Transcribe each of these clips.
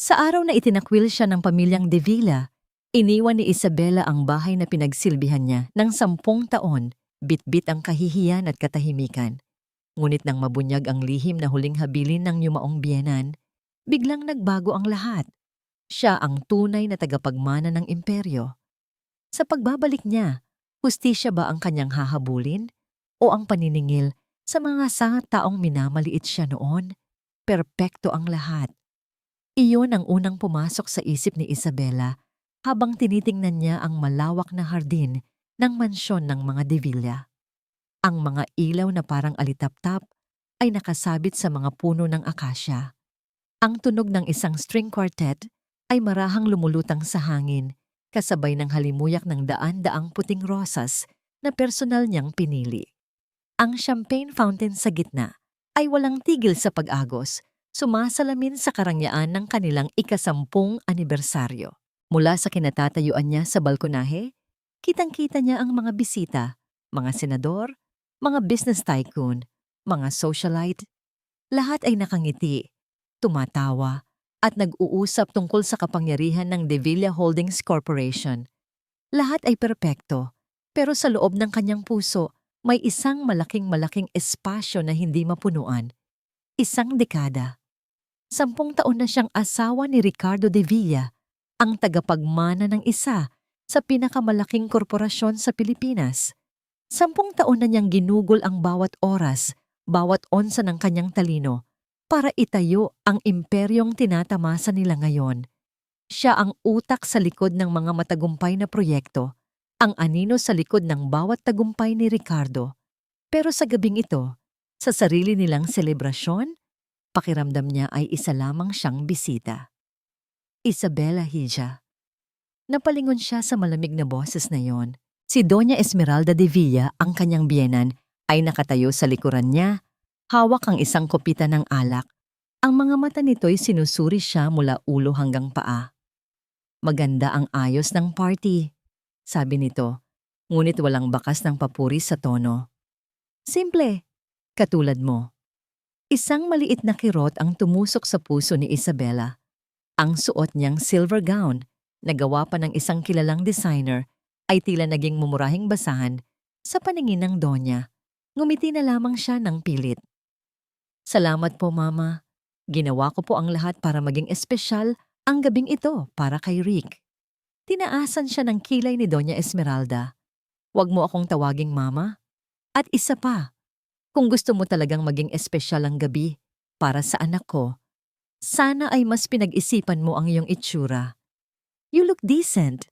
Sa araw na itinakwil siya ng pamilyang De Villa, iniwan ni Isabela ang bahay na pinagsilbihan niya ng 10 taon, bitbit ang kahihiyan at katahimikan. Ngunit nang mabunyag ang lihim na huling habilin ng yumaong biyenan, biglang nagbago ang lahat. Siya ang tunay na tagapagmana ng imperyo. Sa pagbabalik niya, hustisya ba ang kanyang hahabulin? O ang paniningil sa mga taong minamaliit siya noon? Perpekto ang lahat. Iyon ang unang pumasok sa isip ni Isabela habang tinitingnan niya ang malawak na hardin ng mansyon ng mga De Villa. Ang mga ilaw na parang alitaptap ay nakasabit sa mga puno ng akasya. Ang tunog ng isang string quartet ay marahang lumulutang sa hangin, kasabay ng halimuyak ng daan-daang puting rosas na personal niyang pinili. Ang champagne fountain sa gitna ay walang tigil sa pag-agos, sumasalamin sa karangyaan ng kanilang ika-10 anibersaryo. Mula sa kinatatayuan niya sa balkonahe, kitang-kita niya ang mga bisita, mga senador, mga business tycoon, mga socialite. Lahat ay nakangiti, tumatawa, at nag-uusap tungkol sa kapangyarihan ng De Villa Holdings Corporation. Lahat ay perpekto, pero sa loob ng kanyang puso, may isang malaking espasyo na hindi mapunuan. Isang dekada. 10 taon na siyang asawa ni Ricardo De Villa, ang tagapagmana ng isa sa pinakamalaking korporasyon sa Pilipinas. 10 taon na niyang ginugol ang bawat oras, bawat onsa ng kanyang talino para itayo ang imperyong tinatamasa nila ngayon. Siya ang utak sa likod ng mga matagumpay na proyekto, ang anino sa likod ng bawat tagumpay ni Ricardo. Pero sa gabing ito, sa sarili nilang selebrasyon, pakiramdam niya ay isa lamang siyang bisita. Isabela Hija. Napalingon siya sa malamig na boses na yon. Si Doña Esmeralda de Villa, ang kanyang biyenan, ay nakatayo sa likuran niya, hawak ang isang kopita ng alak. Ang mga mata nito'y sinusuri siya mula ulo hanggang paa. Maganda ang ayos ng party, sabi nito, ngunit walang bakas ng papuri sa tono. Simple, katulad mo. Isang maliit na kirot ang tumusok sa puso ni Isabela. Ang suot niyang silver gown, na gawa pa ng isang kilalang designer, ay tila naging mumurahing basahan sa paningin ng Donya. Ngumiti na lamang siya ng pilit. Salamat po, Mama. Ginawa ko po ang lahat para maging espesyal ang gabing ito para kay Rick. Tinaasan siya ng kilay ni Doña Esmeralda. Huwag mo akong tawaging Mama. At isa pa, kung gusto mo talagang maging espesyal ang gabi para sa anak ko, sana ay mas pinag-isipan mo ang iyong itsura. You look decent,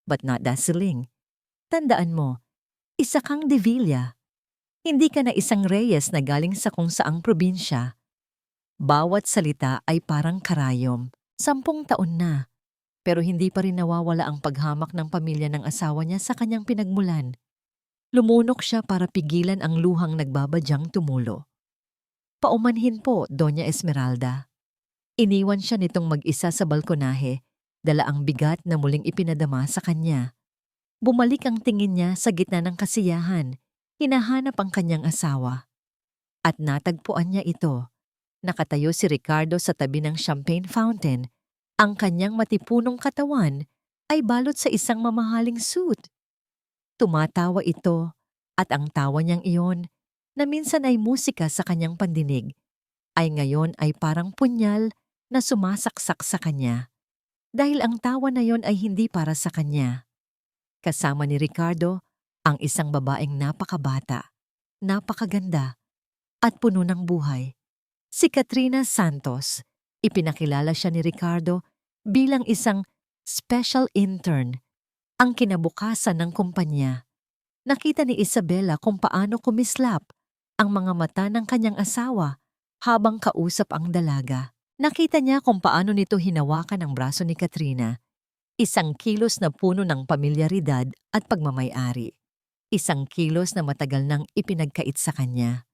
but not dazzling. Tandaan mo, isa kang De Villa. Hindi ka na isang Reyes na galing sa kung saang probinsya. Bawat salita ay parang karayom. 10 taon na, pero hindi pa rin nawawala ang paghamak ng pamilya ng asawa niya sa kanyang pinagmulan. Lumunok siya para pigilan ang luhang nagbabadyang tumulo. Paumanhin po, Doña Esmeralda. Iniwan siya nitong mag-isa sa balkonahe, dala ang bigat na muling ipinadama sa kanya. Bumalik ang tingin niya sa gitna ng kasiyahan, hinahanap ang kanyang asawa. At natagpuan niya ito. Nakatayo si Ricardo sa tabi ng champagne fountain. Ang kanyang matipunong katawan ay balot sa isang mamahaling suit. Tumatawa ito, at ang tawa niyang iyon, na minsan ay musika sa kanyang pandinig, ay ngayon ay parang punyal na sumasaksak sa kanya. Dahil ang tawa na yon ay hindi para sa kanya. Kasama ni Ricardo, ang isang babaeng napakabata, napakaganda, at puno ng buhay. Si Katrina Santos. Ipinakilala siya ni Ricardo bilang isang special intern, ang kinabukasan ng kumpanya. Nakita ni Isabela kung paano kumislap ang mga mata ng kanyang asawa habang kausap ang dalaga. Nakita niya kung paano nito hinawakan ang braso ni Katrina. Isang kilos na puno ng pamilyaridad at pagmamay-ari. Isang kilos na matagal nang ipinagkait sa kanya.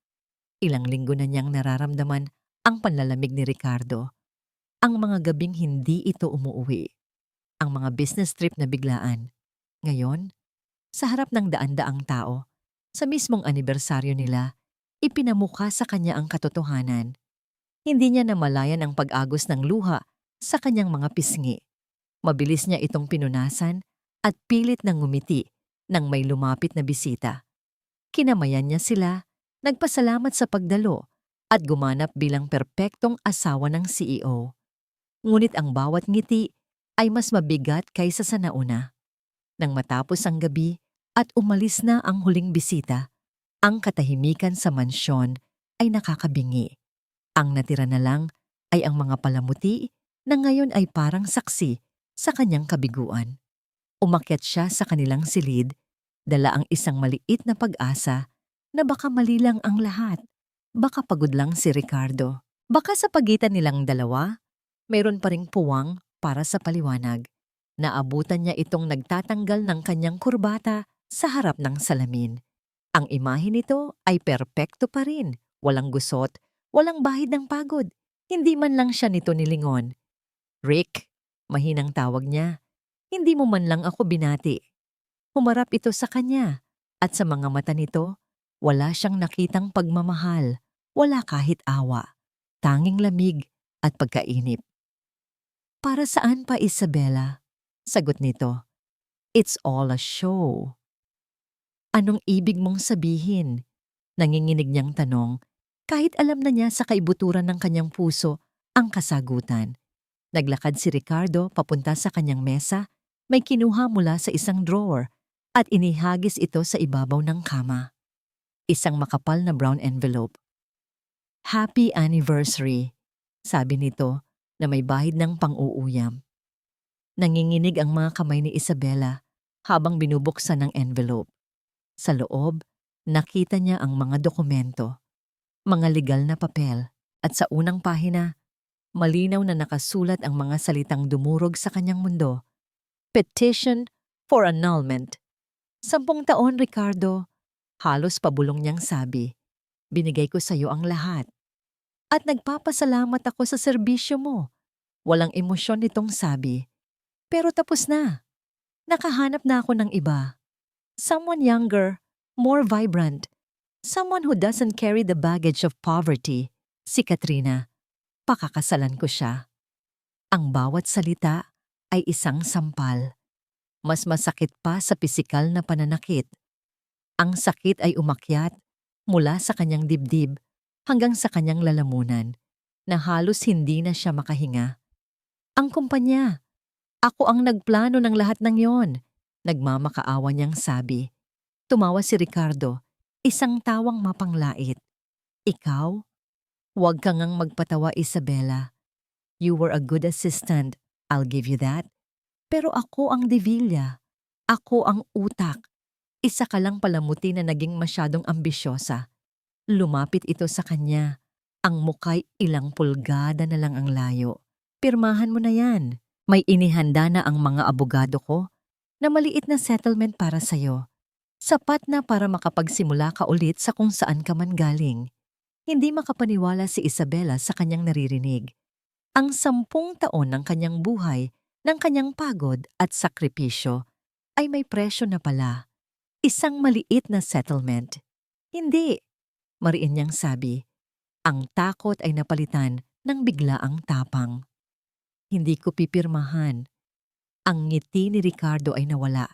Ilang linggo na niyang nararamdaman ang panlalamig ni Ricardo. Ang mga gabing hindi ito umuuwi. Ang mga business trip na biglaan. Ngayon, sa harap ng daan-daang tao, sa mismong anibersaryo nila, ipinamukha sa kanya ang katotohanan. Hindi niya namalayan ang pag-agos ng luha sa kanyang mga pisngi. Mabilis niya itong pinunasan at pilit nang ngumiti nang may lumapit na bisita. Kinamayan niya sila, nagpasalamat sa pagdalo at gumanap bilang perpektong asawa ng CEO. Ngunit ang bawat ngiti ay mas mabigat kaysa sa nauna. Nang matapos ang gabi at umalis na ang huling bisita, ang katahimikan sa mansyon ay nakakabingi. Ang natira na lang ay ang mga palamuti na ngayon ay parang saksi sa kanyang kabiguan. Umakyat siya sa kanilang silid, dala ang isang maliit na pag-asa na baka mali lang ang lahat. Baka pagod lang si Ricardo. Baka sa pagitan nilang dalawa, mayroon pa ring puwang para sa paliwanag. Naabutan niya itong nagtatanggal ng kanyang kurbata sa harap ng salamin. Ang imahe nito ay perpekto pa rin. Walang gusot, walang bahid ng pagod. Hindi man lang siya nito nilingon. "Rick," mahinang tawag niya. "Hindi mo man lang ako binati." Humarap ito sa kanya at sa mga mata nito, wala siyang nakitang pagmamahal, wala kahit awa, tanging lamig at pagkainip. "Para saan pa, Isabela?" Sagot nito. "It's all a show." "Anong ibig mong sabihin?" Nanginginig niyang tanong, kahit alam na niya sa kaibuturan ng kanyang puso ang kasagutan. Naglakad si Ricardo papunta sa kanyang mesa, may kinuha mula sa isang drawer at inihagis ito sa ibabaw ng kama. Isang makapal na brown envelope. "Happy anniversary," sabi nito na may bahid ng pang-uuyam. Nanginginig ang mga kamay ni Isabela habang binubuksan ang envelope. Sa loob, nakita niya ang mga dokumento, mga legal na papel, at sa unang pahina, malinaw na nakasulat ang mga salitang dumurog sa kanyang mundo. "Petition for annulment." 10 taon, Ricardo. Halos pabulong niyang sabi. "Binigay ko sa iyo ang lahat. At nagpapasalamat ako sa serbisyo mo." Walang emosyon nitong sabi. "Pero tapos na. Nakahanap na ako ng iba. Someone younger, more vibrant. Someone who doesn't carry the baggage of poverty." Si Katrina. Pakakasalan ko siya. Ang bawat salita ay isang sampal. Mas masakit pa sa pisikal na pananakit. Ang sakit ay umakyat mula sa kanyang dibdib hanggang sa kanyang lalamunan na halos hindi na siya makahinga. "Ang kumpanya. Ako ang nagplano ng lahat ng yon." Nagmamakaawa niyang sabi. Tumawa si Ricardo, isang tawang mapanglait. "Ikaw? Huwag ka ngang magpatawa, Isabela. You were a good assistant, I'll give you that. Pero ako ang Devilla. Ako ang utak. Isa ka lang palamuti na naging masyadong ambisyosa." Lumapit ito sa kanya. Ang muka'y ilang pulgada na lang ang layo. "Pirmahan mo na yan. May inihanda na ang mga abogado ko na maliit na settlement para sa'yo. Sapat na para makapagsimula ka ulit sa kung saan ka man galing." Hindi makapaniwala si Isabela sa kanyang naririnig. Ang 10 taon ng kanyang buhay, ng kanyang pagod at sakripisyo, ay may presyo na pala. Isang maliit na settlement. "Hindi," mariin niyang sabi. Ang takot ay napalitan ng biglaang tapang. "Hindi ko pipirmahan." Ang ngiti ni Ricardo ay nawala.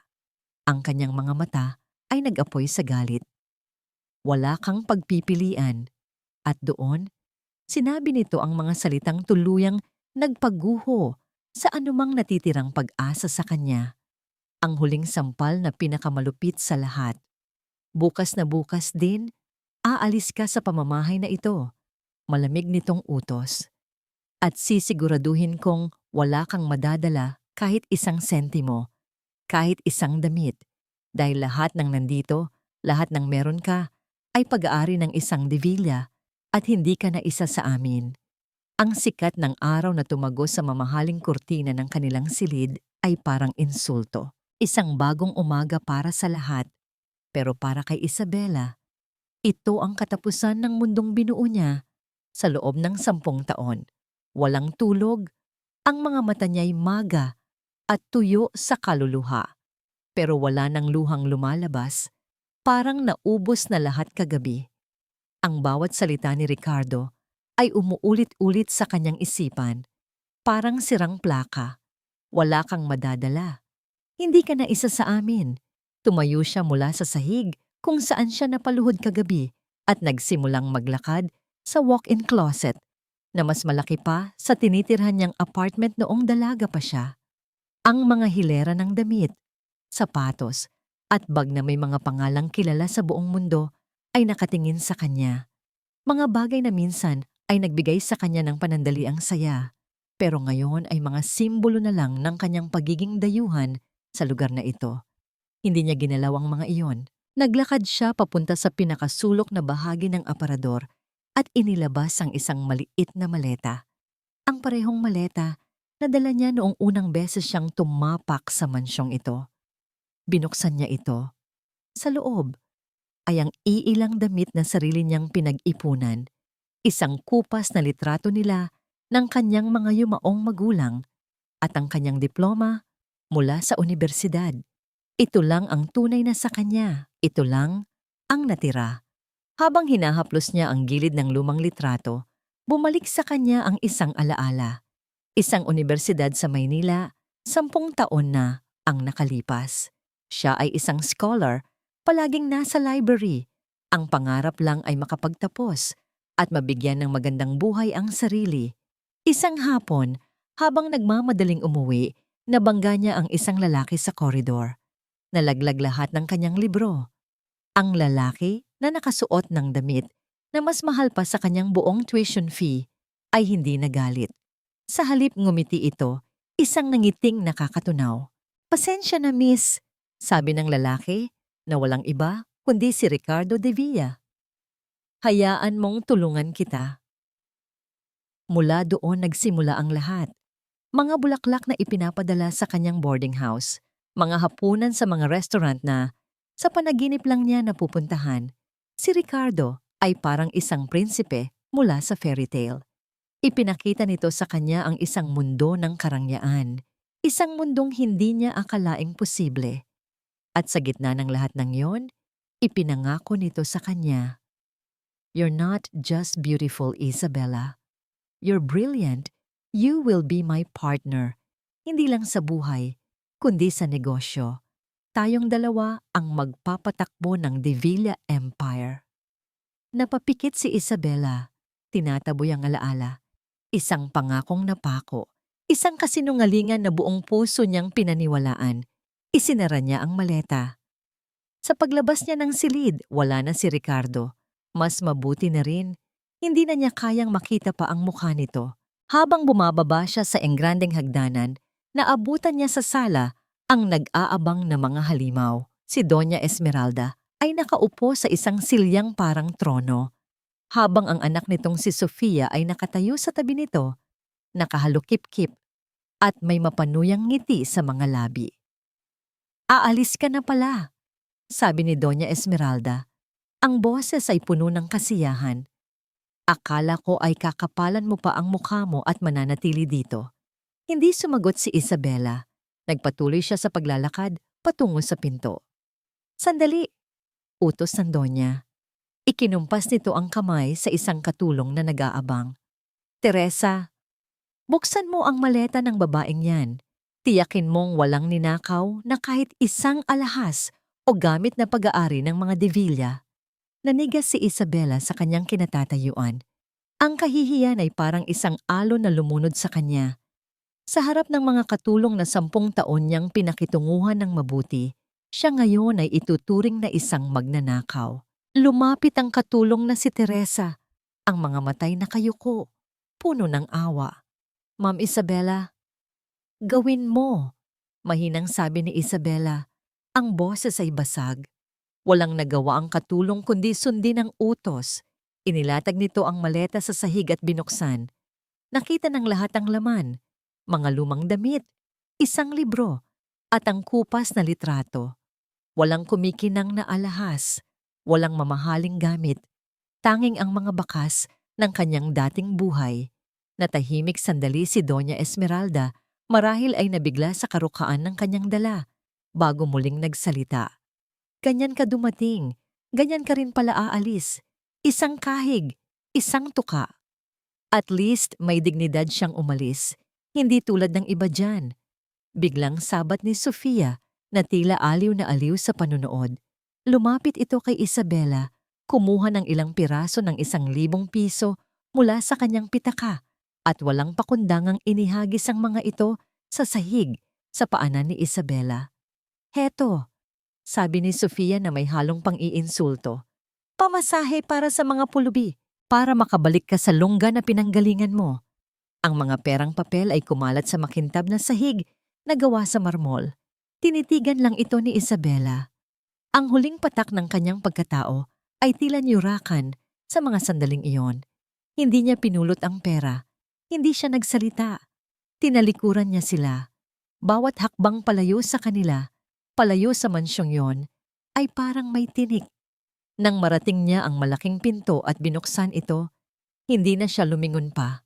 Ang kanyang mga mata ay nag-apoy sa galit. "Wala kang pagpipilian." At doon, sinabi nito ang mga salitang tuluyang nagpaguho sa anumang natitirang pag-asa sa kanya. Ang huling sampal na pinakamalupit sa lahat. "Bukas na bukas din, aalis ka sa pamamahay na ito." Malamig nitong utos. "At sisiguraduhin kong wala kang madadala kahit isang sentimo, kahit isang damit. Dahil lahat ng nandito, lahat ng meron ka, ay pag-aari ng isang Devilla. At hindi ka na isa sa amin." Ang sikat ng araw na tumagos sa mamahaling kurtina ng kanilang silid ay parang insulto. Isang bagong umaga para sa lahat. Pero para kay Isabela, ito ang katapusan ng mundong binuo niya sa loob ng 10 taon. Walang tulog, ang mga mata niya'y maga at tuyo sa kaluluha. Pero wala nang luhang lumalabas, parang naubos na lahat kagabi. Ang bawat salita ni Ricardo ay umuulit-ulit sa kanyang isipan. Parang sirang plaka. Wala kang madadala. Hindi ka na isa sa amin. Tumayo siya mula sa sahig kung saan siya napaluhod kagabi at nagsimulang maglakad sa walk-in closet na mas malaki pa sa tinitirhan niyang apartment noong dalaga pa siya. Ang mga hilera ng damit, sapatos, at bag na may mga pangalang kilala sa buong mundo ay nakatingin sa kanya. Mga bagay na minsan ay nagbigay sa kanya ng panandaliang saya, pero ngayon ay mga simbolo na lang ng kanyang pagiging dayuhan sa lugar na ito. Hindi niya ginalaw ang mga iyon. Naglakad siya papunta sa pinakasulok na bahagi ng aparador at inilabas ang isang maliit na maleta. Ang parehong maleta na dala niya noong unang beses siyang tumapak sa mansyong ito. Binuksan niya ito. Sa loob ay ang iilang damit na sarili niyang pinag-ipunan. Isang kupas na litrato nila ng kanyang mga yumaong magulang at ang kanyang diploma mula sa unibersidad. Ito lang ang tunay na sa kanya. Ito lang ang natira. Habang hinahaplos niya ang gilid ng lumang litrato, bumalik sa kanya ang isang alaala. Isang unibersidad sa Maynila, 10 taon na ang nakalipas. Siya ay isang scholar, palaging nasa library. Ang pangarap lang ay makapagtapos at mabigyan ng magandang buhay ang sarili. Isang hapon, habang nagmamadaling umuwi, nabangga niya ang isang lalaki sa koridor. Nalaglag lahat ng kanyang libro. Ang lalaki na nakasuot ng damit na mas mahal pa sa kanyang buong tuition fee ay hindi nagalit. Sa halip ngumiti ito, isang nangiting nakakatunaw. "Pasensya na, miss," sabi ng lalaki na walang iba kundi si Ricardo de Villa. "Hayaan mong tulungan kita." Mula doon nagsimula ang lahat. Mga bulaklak na ipinapadala sa kanyang boarding house, mga hapunan sa mga restaurant na sa panaginip lang niya napupuntahan. Si Ricardo ay parang isang prinsipe mula sa fairy tale. Ipinakita nito sa kanya ang isang mundo ng karangyaan, isang mundong hindi niya akalaing posible. At sa gitna ng lahat ng yon, ipinangako nito sa kanya, "You're not just beautiful, Isabella. You're brilliant. You will be my partner. Hindi lang sa buhay, kundi sa negosyo. Tayong dalawa ang magpapatakbo ng De Villa Empire." Napapikit si Isabella. Tinataboy ang alaala. Isang pangakong napako. Isang kasinungalingan na buong puso niyang pinaniwalaan. Isinara niya ang maleta. Sa paglabas niya ng silid, wala na si Ricardo. Mas mabuti na rin, hindi na niya kayang makita pa ang mukha nito. Habang bumababa siya sa engrandeng hagdanan, naabutan niya sa sala ang nag-aabang na mga halimaw. Si Doña Esmeralda ay nakaupo sa isang silyang parang trono, habang ang anak nitong si Sofia ay nakatayo sa tabi nito, nakahalukip-kip at may mapanuyang ngiti sa mga labi. "Aalis ka na pala," sabi ni Doña Esmeralda. Ang boses ay puno ng kasiyahan. "Akala ko ay kakapalan mo pa ang mukha mo at mananatili dito." Hindi sumagot si Isabella. Nagpatuloy siya sa paglalakad patungo sa pinto. "Sandali," utos ng Donya. Ikinumpas nito ang kamay sa isang katulong na nag-aabang. "Teresa, buksan mo ang maleta ng babaeng yan. Tiyakin mong walang ninakaw na kahit isang alahas o gamit na pag-aari ng mga De Villa." Nanigas si Isabella sa kanyang kinatatayuan. Ang kahihiyan ay parang isang alon na lumunod sa kanya. Sa harap ng mga katulong na 10 taon niyang pinakitunguhan ng mabuti, siya ngayon ay ituturing na isang magnanakaw. Lumapit ang katulong na si Teresa, ang mga matay na kayuko, puno ng awa. "Ma'am Isabella, gawin mo," mahinang sabi ni Isabella. Ang boses ay basag. Walang nagawa ang katulong kundi sundin ang utos. Inilatag nito ang maleta sa sahig at binuksan. Nakita ng lahat ang laman, mga lumang damit, isang libro, at ang kupas na litrato. Walang kumikinang na alahas, walang mamahaling gamit, tanging ang mga bakas ng kanyang dating buhay. Natahimik sandali si Doña Esmeralda, marahil ay nabigla sa karukaan ng kanyang dala, bago muling nagsalita. "Ganyan ka dumating, ganyan ka rin pala aalis. Isang kahig, isang tuka." At least may dignidad siyang umalis. Hindi tulad ng iba dyan. Biglang sabat ni Sofia na tila aliw na aliw sa panunood. Lumapit ito kay Isabela, kumuha ng ilang piraso ng 1,000 piso mula sa kanyang pitaka at walang pakundangang inihagis ang mga ito sa sahig sa paanan ni Isabela. Heto, sabi ni Sofia na may halong pang-iinsulto. Pamasahe para sa mga pulubi, para makabalik ka sa lungga na pinanggalingan mo. Ang mga perang papel ay kumalat sa makintab na sahig na gawa sa marmol. Tinitigan lang ito ni Isabela. Ang huling patak ng kanyang pagkatao ay tila nyurakan sa mga sandaling iyon. Hindi niya pinulot ang pera. Hindi siya nagsalita. Tinalikuran niya sila. Bawat hakbang palayo sa kanila, palayo sa mansyong yon, ay parang may tinik. Nang marating niya ang malaking pinto at binuksan ito, hindi na siya lumingon pa.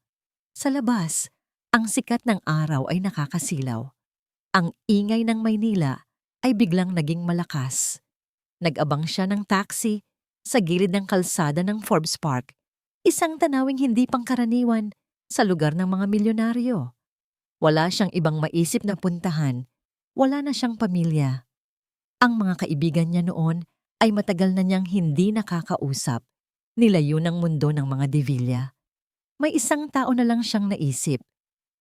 Sa labas, ang sikat ng araw ay nakakasilaw. Ang ingay ng Maynila ay biglang naging malakas. Nag-abang siya ng taxi sa gilid ng kalsada ng Forbes Park, isang tanawing hindi pangkaraniwan sa lugar ng mga milyonaryo. Wala siyang ibang maisip na puntahan, wala na siyang pamilya. Ang mga kaibigan niya noon ay matagal na niyang hindi nakakausap, nilayo ng mundo ng mga De Villa. May isang tao na lang siyang naisip,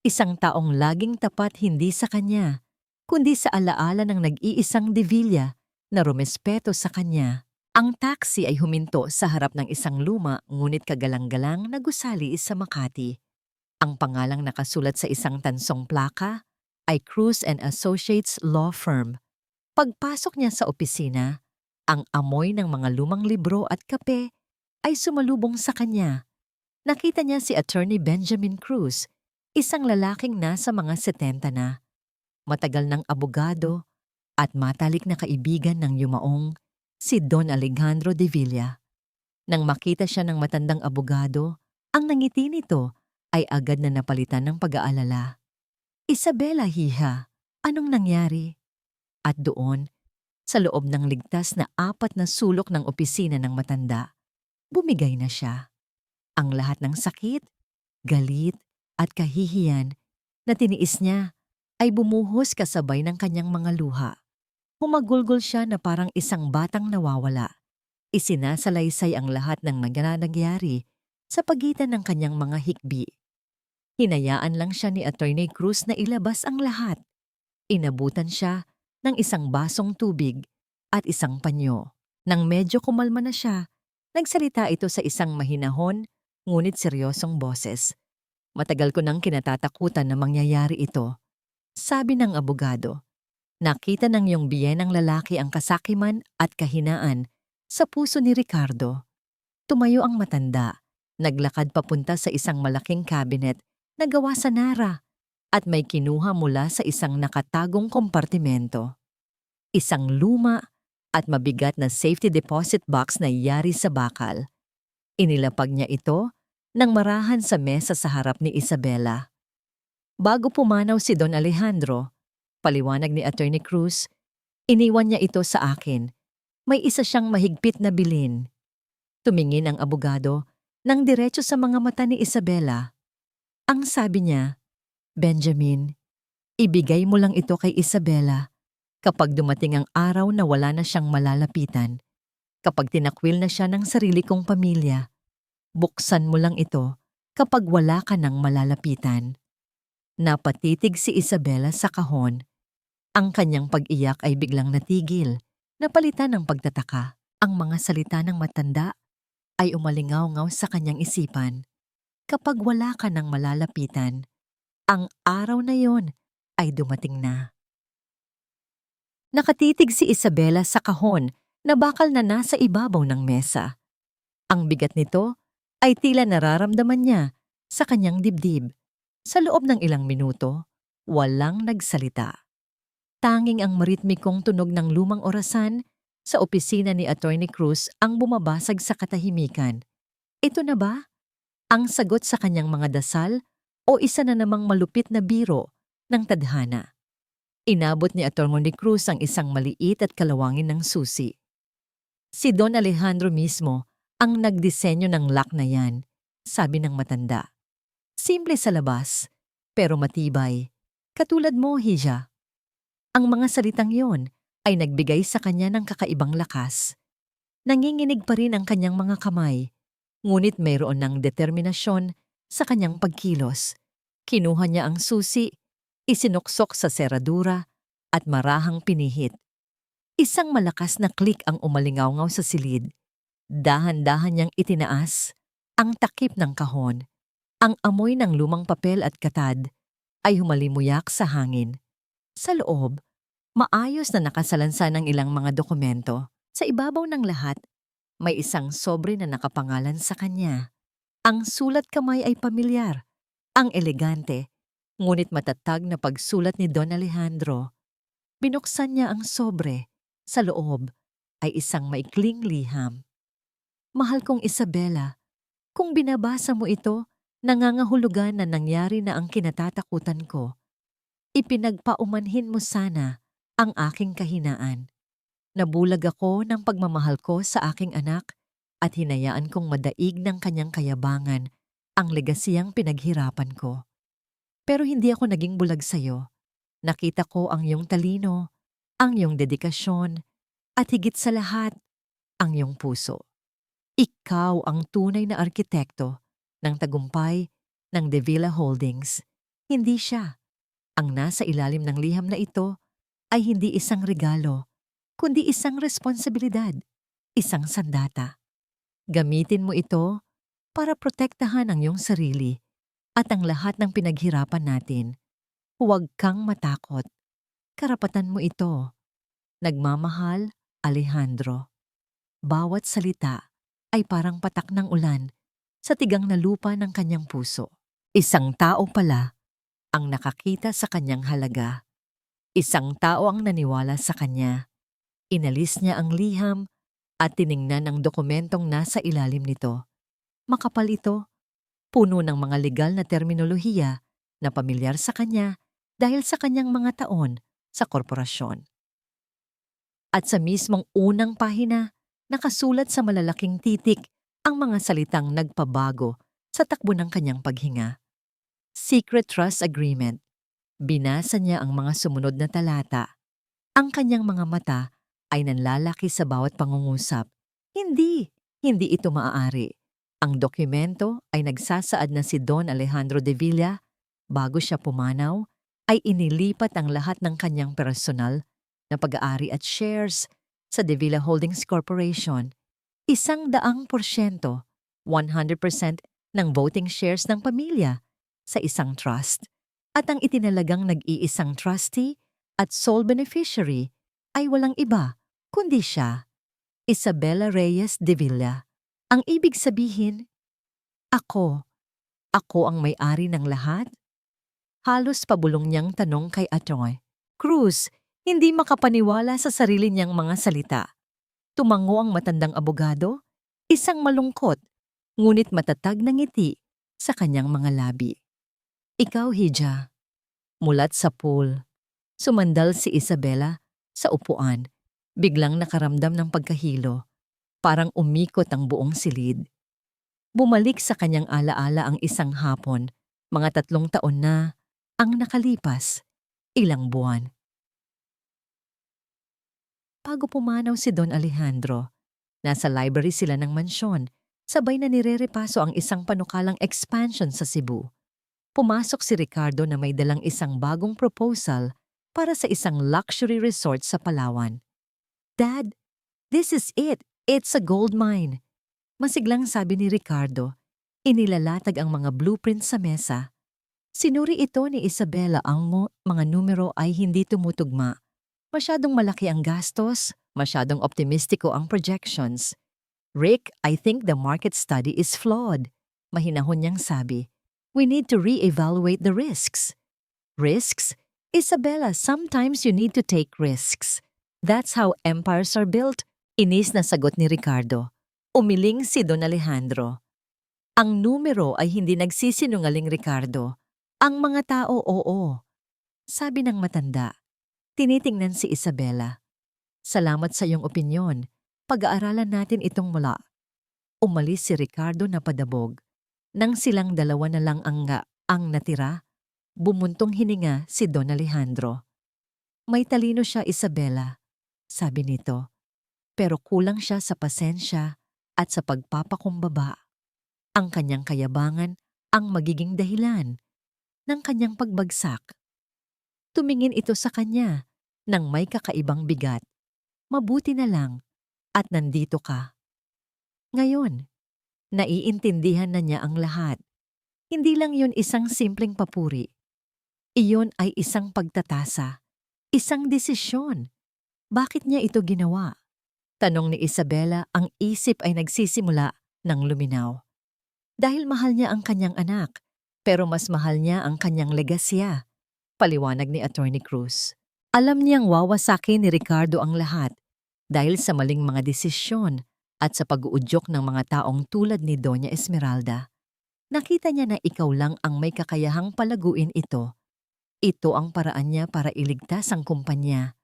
isang taong laging tapat hindi sa kanya, kundi sa alaala ng nag-iisang De Villa na rumespeto sa kanya. Ang taxi ay huminto sa harap ng isang luma ngunit kagalang-galang na gusali sa Makati. Ang pangalang nakasulat sa isang tansong plaka ay Cruz and Associates Law Firm. Pagpasok niya sa opisina, ang amoy ng mga lumang libro at kape ay sumalubong sa kanya. Nakita niya si Attorney Benjamin Cruz, isang lalaking nasa mga 70 na. Matagal ng abogado at matalik na kaibigan ng yumaong si Don Alejandro De Villa. Nang makita siya ng matandang abogado, ang nangiti nito ay agad na napalitan ng pag-aalala. Isabela, hiha, anong nangyari? At doon, sa loob ng ligtas na 4 na sulok ng opisina ng matanda, bumigay na siya. Ang lahat ng sakit, galit at kahihiyan na tiniis niya ay bumuhos kasabay ng kanyang mga luha. Humagulgol siya na parang isang batang nawawala. Isinasalaysay ang lahat ng nangyari sa pagitan ng kanyang mga hikbi. Hinayaan lang siya ni Attorney Cruz na ilabas ang lahat. Inabutan siya ng isang basong tubig at isang panyo. Nang medyo kumalma na siya, nagsalita ito sa isang mahinahon ngunit seryosong boses. Matagal ko nang kinatatakutan na mangyayari ito. Sabi ng abogado, nakita ng iyong biyenang lalaki ang kasakiman at kahinaan sa puso ni Ricardo. Tumayo ang matanda, naglakad papunta sa isang malaking cabinet na gawa sa Nara at may kinuha mula sa isang nakatagong kompartimento. Isang luma at mabigat na safety deposit box na yari sa bakal. Inilapag niya ito nang marahan sa mesa sa harap ni Isabela. Bago pumanaw si Don Alejandro, paliwanag ni Attorney Cruz, iniwan niya ito sa akin. May isa siyang mahigpit na bilin. Tumingin ang abogado nang diretso sa mga mata ni Isabela. Ang sabi niya, Benjamin, ibigay mo lang ito kay Isabela kapag dumating ang araw na wala na siyang malalapitan. Kapag tinakwil na siya ng sarili kong pamilya, buksan mo lang ito kapag wala ka ng malalapitan. Napatitig si Isabela sa kahon. Ang kanyang pag-iyak ay biglang natigil, napalitan ng pagtataka. Ang mga salita ng matanda ay umalingaw-ngaw sa kanyang isipan. Kapag wala ka ng malalapitan, ang araw na yon ay dumating na. Nakatitig si Isabela sa kahon na bakal na nasa ibabaw ng mesa. Ang bigat nito ay tila nararamdaman niya sa kanyang dibdib. Sa loob ng ilang minuto, walang nagsalita. Tanging ang maritmikong tunog ng lumang orasan sa opisina ni Attorney Cruz ang bumabasag sa katahimikan. Ito na ba ang sagot sa kanyang mga dasal o isa na namang malupit na biro ng tadhana? Inabot ni Attorney Cruz ang isang maliit at kalawangin ng susi. Si Don Alejandro mismo ang nagdisenyo ng lock na yan, sabi ng matanda. Simple sa labas, pero matibay. Katulad mo, Hija. Ang mga salitang yon ay nagbigay sa kanya ng kakaibang lakas. Nanginginig pa rin ang kanyang mga kamay, ngunit mayroon ng determinasyon sa kanyang pagkilos. Kinuha niya ang susi, isinuksok sa seradura, at marahang pinihit. Isang malakas na klik ang umalingawngaw sa silid. Dahan-dahan niyang itinaas ang takip ng kahon. Ang amoy ng lumang papel at katad ay humalimuyak sa hangin. Sa loob, maayos na nakasalansan ng ilang mga dokumento. Sa ibabaw ng lahat, may isang sobre na nakapangalan sa kanya. Ang sulat kamay ay pamilyar, ang elegante, ngunit matatag na pagsulat ni Don Alejandro. Binuksan niya ang sobre. Sa loob ay isang maikling liham. Mahal kong Isabela, kung binabasa mo ito, nangangahulugan na nangyari na ang kinatatakutan ko. Ipinagpaumanhin mo sana ang aking kahinaan. Nabulag ako ng pagmamahal ko sa aking anak at hinayaan kong madaig ng kanyang kayabangan ang legasiyang pinaghirapan ko. Pero hindi ako naging bulag sa'yo. Nakita ko ang iyong talino, ang iyong dedikasyon, at higit sa lahat, ang iyong puso. Ikaw ang tunay na arkitekto ng tagumpay ng De Villa Holdings. Hindi siya. Ang nasa ilalim ng liham na ito ay hindi isang regalo, kundi isang responsibilidad, isang sandata. Gamitin mo ito para protektahan ang iyong sarili at ang lahat ng pinaghirapan natin. Huwag kang matakot. Karapatan mo ito. Nagmamahal, Alejandro. Bawat salita ay parang patak ng ulan sa tigang na lupa ng kanyang puso. Isang tao pala ang nakakita sa kanyang halaga. Isang tao ang naniwala sa kanya. Inalis niya ang liham at tiningnan ang dokumentong nasa ilalim nito. Makapal ito, puno ng mga legal na terminolohiya na pamilyar sa kanya dahil sa kanyang mga taon sa korporasyon. At sa mismong unang pahina, nakasulat sa malalaking titik ang mga salitang nagpabago sa takbo ng kanyang paghinga. Secret Trust Agreement. Binasa niya ang mga sumunod na talata. Ang kanyang mga mata ay nanlalaki sa bawat pangungusap. Hindi ito maaari. Ang dokumento ay nagsasaad na si Don Alejandro de Villa, bago siya pumanaw, ay inilipat ang lahat ng kanyang personal na pag-aari at shares sa De Villa Holdings Corporation. 100%, 100% ng voting shares ng pamilya sa isang trust. At ang itinalagang nag-iisang trustee at sole beneficiary ay walang iba kundi siya, Isabela Reyes de Villa. Ang ibig sabihin, ako ang may-ari ng lahat? Halos pabulong niyang tanong kay Atoy. Cruz, hindi makapaniwala sa sarili niyang mga salita. Tumango ang matandang abogado, isang malungkot, ngunit matatag na ngiti sa kanyang mga labi. Ikaw, Hija. Mulat sa pool, sumandal si Isabela sa upuan, biglang nakaramdam ng pagkahilo, parang umikot ang buong silid. Bumalik sa kanyang alaala ang isang hapon, mga 3 taon na ang nakalipas, ilang buwan. Bago pumanaw si Don Alejandro, nasa library sila ng mansyon, sabay na nirerepaso ang isang panukalang expansion sa Cebu. Pumasok si Ricardo na may dalang isang bagong proposal para sa isang luxury resort sa Palawan. Dad, this is it. It's a gold mine. Masiglang sabi ni Ricardo, inilalatag ang mga blueprint sa mesa. Sinuri ito ni Isabela ang mga numero ay hindi tumutugma. Masyadong malaki ang gastos, masyadong optimistiko ang projections. Rick, I think the market study is flawed. Mahinahon niyang sabi. We need to re-evaluate the risks. Risks? Isabela, sometimes you need to take risks. That's how empires are built. Inis na sagot ni Ricardo. Umiling si Don Alejandro. Ang numero ay hindi nagsisinungaling, Ricardo. Ang mga tao, oo. Sabi ng matanda. Tinitingnan si Isabela. Salamat sa iyong opinyon. Pag-aaralan natin itong mula. Umalis si Ricardo na padabog. Nang silang dalawa na lang ang natira, Bumuntong hininga si Don Alejandro. May talino siya, Isabela, sabi nito, pero kulang siya sa pasensya at sa pagpapakumbaba. Ang kanyang kayabangan ang magiging dahilan ng kanyang pagbagsak. Tumingin ito sa kanya nang may kakaibang bigat. Mabuti na lang at nandito ka. Ngayon, naiintindihan na niya ang lahat. Hindi lang yun isang simpleng papuri. Iyon ay isang pagtatasa, isang desisyon. Bakit niya ito ginawa? Tanong ni Isabela, ang isip ay nagsisimula ng luminaw. Dahil mahal niya ang kanyang anak, pero mas mahal niya ang kanyang legasya. Paliwanag ni Attorney Cruz. Alam niyang wawasakin ni Ricardo ang lahat dahil sa maling mga desisyon at sa pag-uudyok ng mga taong tulad ni Doña Esmeralda. Nakita niya na ikaw lang ang may kakayahang palaguin ito. Ito ang paraan niya para iligtas ang kumpanya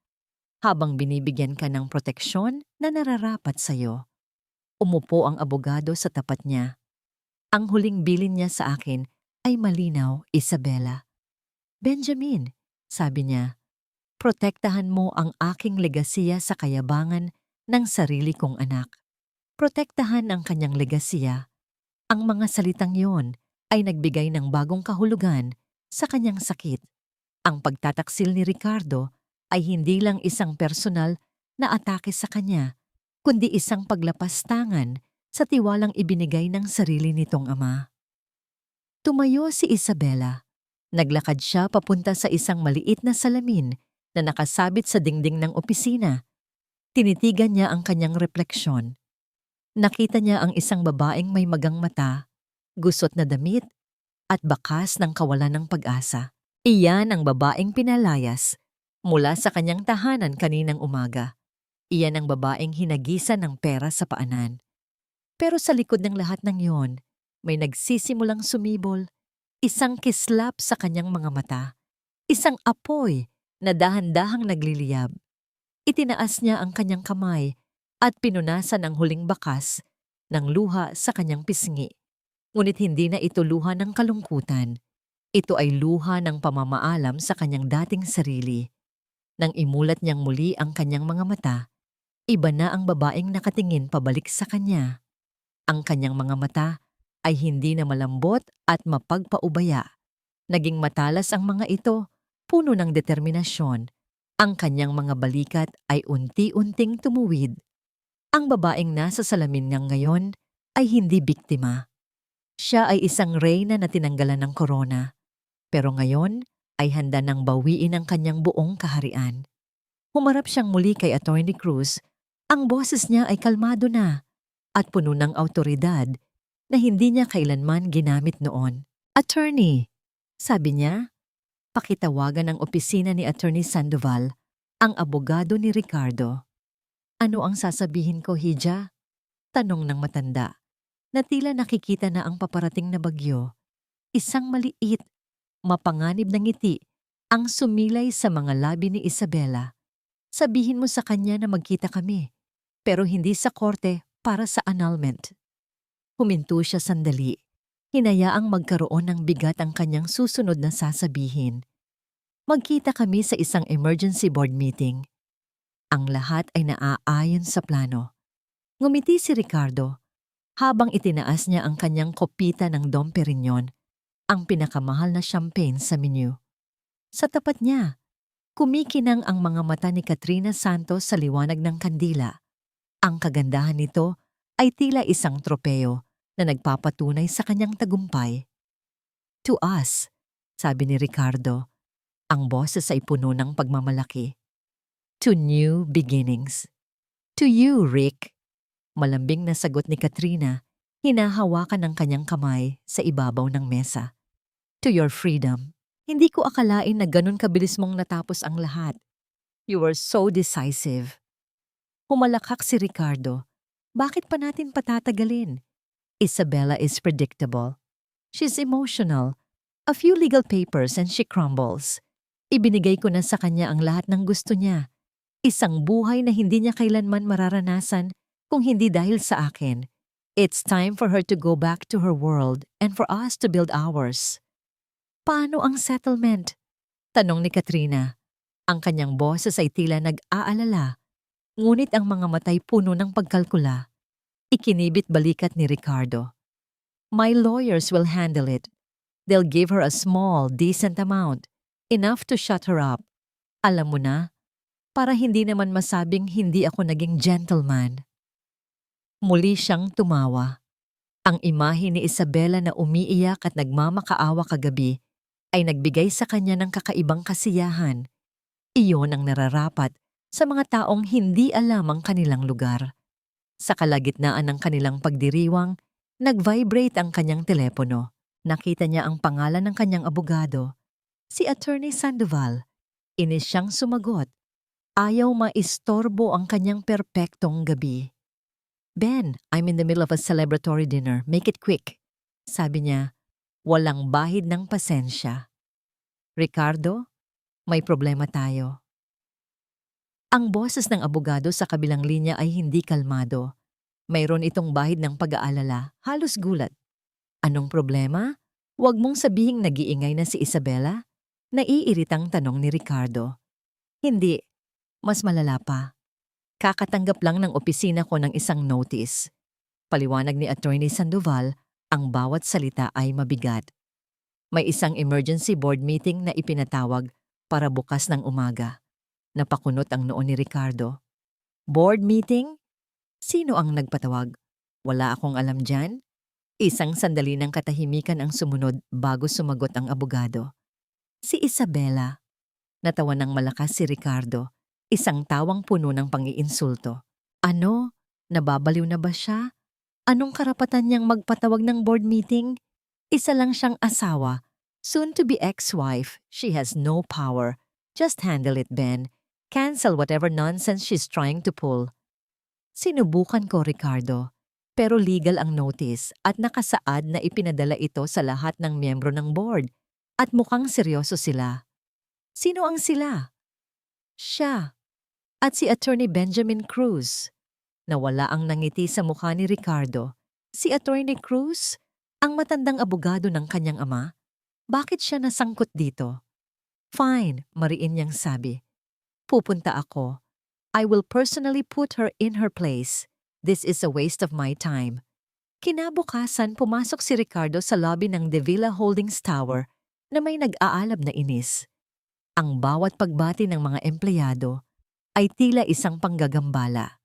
habang binibigyan ka ng proteksyon na nararapat sa iyo. Umupo ang abogado sa tapat niya. Ang huling bilin niya sa akin ay malinaw, Isabela. Benjamin, sabi niya, protektahan mo ang aking legasiya sa kayabangan ng sarili kong anak. Protektahan ang kanyang legasiya. Ang mga salitang yon ay nagbigay ng bagong kahulugan sa kanyang sakit. Ang pagtataksil ni Ricardo ay hindi lang isang personal na atake sa kanya, kundi isang paglapastangan sa tiwalang ibinigay ng sarili nitong ama. Tumayo si Isabela. Naglakad siya papunta sa isang maliit na salamin na nakasabit sa dingding ng opisina. Tinitigan niya ang kanyang refleksyon. Nakita niya ang isang babaeng may magang mata, gusot na damit, at bakas ng kawalan ng pag-asa. Iyan ang babaeng pinalayas mula sa kanyang tahanan kaninang umaga. Iyan ang babaeng hinagisan ng pera sa paanan. Pero sa likod ng lahat ng iyon, may nagsisimulang sumibol, isang kislap sa kanyang mga mata, isang apoy na dahan-dahang nagliliyab. Itinaas niya ang kanyang kamay at pinunasan ang huling bakas ng luha sa kanyang pisngi. Ngunit hindi na ito luha ng kalungkutan. Ito ay luha ng pamamaalam sa kanyang dating sarili. Nang imulat niyang muli ang kanyang mga mata, iba na ang babaeng nakatingin pabalik sa kanya. Ang kanyang mga mata ay hindi na malambot at mapagpaubaya. Naging matalas ang mga ito, puno ng determinasyon. Ang kanyang mga balikat ay unti-unting tumuwid. Ang babaeng nasa salamin niyang ngayon ay hindi biktima. Siya ay isang reyna na tinanggalan ng korona, pero ngayon ay handa nang bawiin ang kanyang buong kaharian. Humarap siyang muli kay Attorney Cruz. Ang boses niya ay kalmado na at puno ng awtoridad na hindi niya kailanman ginamit noon. Attorney, sabi niya, pakitawagan ng opisina ni Attorney Sandoval, ang abogado ni Ricardo. Ano ang sasabihin ko, Hija? Tanong ng matanda, na tila nakikita na ang paparating na bagyo. Isang maliit, mapanganib na ngiti ang sumilay sa mga labi ni Isabela. Sabihin mo sa kanya na magkita kami, pero hindi sa korte para sa annulment. Huminto siya sandali. Hinayaang magkaroon ng bigat ang kanyang susunod na sasabihin. Magkita kami sa isang emergency board meeting. Ang lahat ay naaayon sa plano. Ngumiti si Ricardo habang itinaas niya ang kanyang kopita ng Dom Perignon, ang pinakamahal na champagne sa menu. Sa tapat niya, kumikinang ang mga mata ni Katrina Santos sa liwanag ng kandila. Ang kagandahan nito ay tila isang tropeo na nagpapatunay sa kanyang tagumpay. To us, sabi ni Ricardo, ang boses ay puno ng pagmamalaki. To new beginnings. To you, Rick. Malambing na sagot ni Katrina, hinahawakan ng kanyang kamay sa ibabaw ng mesa. To your freedom. Hindi ko akalain na ganun kabilis mong natapos ang lahat. You were so decisive. Humalakak si Ricardo. Bakit pa natin patatagalin? Isabela is predictable. She's emotional. A few legal papers and she crumbles. Ibinigay ko na sa kanya ang lahat ng gusto niya. Isang buhay na hindi niya kailanman mararanasan kung hindi dahil sa akin. It's time for her to go back to her world and for us to build ours. Paano ang settlement? Tanong ni Katrina. Ang kanyang boses ay tila nag-aalala, ngunit ang mga matay puno ng pagkalkula. Ikinibit balikat ni Ricardo. My lawyers will handle it. They'll give her a small, decent amount, enough to shut her up. Alam mo na, para hindi naman masabing hindi ako naging gentleman. Muli siyang tumawa. Ang imahe ni Isabela na umiiyak at nagmamakaawa kagabi ay nagbigay sa kanya ng kakaibang kasiyahan. Iyon ang nararapat sa mga taong hindi alam ang kanilang lugar. Sa kalagitnaan ng kanilang pagdiriwang, nag-vibrate ang kanyang telepono. Nakita niya ang pangalan ng kanyang abogado, si Attorney Sandoval. Inis siyang sumagot. Ayaw maistorbo ang kanyang perpektong gabi. Ben, I'm in the middle of a celebratory dinner. Make it quick. Sabi niya, walang bahid ng pasensya. Ricardo, may problema tayo. Ang boses ng abogado sa kabilang linya ay hindi kalmado. Mayroon itong bahid ng pag-aalala, halos gulat. Anong problema? Huwag mong sabihing nag-iingay na si Isabela? Naiiritang tanong ni Ricardo. Hindi, mas malala pa. Kakatanggap lang ng opisina ko ng isang notice. Paliwanag ni Attorney Sandoval, ang bawat salita ay mabigat. May isang emergency board meeting na ipinatawag para bukas ng umaga. Napakunot ang noo ni Ricardo. Board meeting? Sino ang nagpatawag? Wala akong alam dyan? Isang sandali ng katahimikan ang sumunod bago sumagot ang abogado. Si Isabela. Natawa ng malakas si Ricardo, isang tawang puno ng pang-iinsulto. Ano? Nababaliw na ba siya? Anong karapatan niyang magpatawag ng board meeting? Isa lang siyang asawa, soon to be ex-wife. She has no power. Just handle it, Ben. Cancel whatever nonsense she's trying to pull. Sinubukan ko, Ricardo, pero legal ang notice at nakasaad na ipinadala ito sa lahat ng miyembro ng board at mukhang seryoso sila. Sino ang sila? Siya at si Attorney Benjamin Cruz. Nawala ang nangiti sa mukha ni Ricardo. Si Attorney Cruz, ang matandang abogado ng kanyang ama. Bakit siya nasangkot dito? Fine, mariin niyang sabi. Pupunta ako. I will personally put her in her place. This is a waste of my time. Kinabukasan pumasok si Ricardo sa lobby ng De Villa Holdings Tower na may nag-aalab na inis. Ang bawat pagbati ng mga empleyado ay tila isang panggagambala.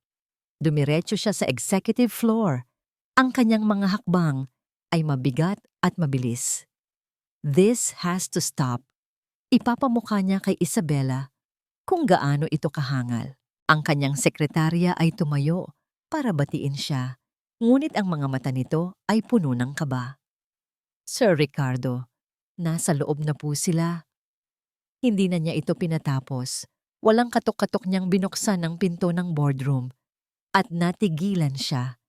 Dumiretso siya sa executive floor. Ang kanyang mga hakbang ay mabigat at mabilis. This has to stop. Ipapamukha niya kay Isabela kung gaano ito kahangal. Ang kanyang sekretarya ay tumayo para batiin siya, ngunit ang mga mata nito ay puno ng kaba. Sir Ricardo, nasa loob na po sila. Hindi na niya ito pinatapos. Walang katok-katok niyang binuksan ang pinto ng boardroom at natigilan siya.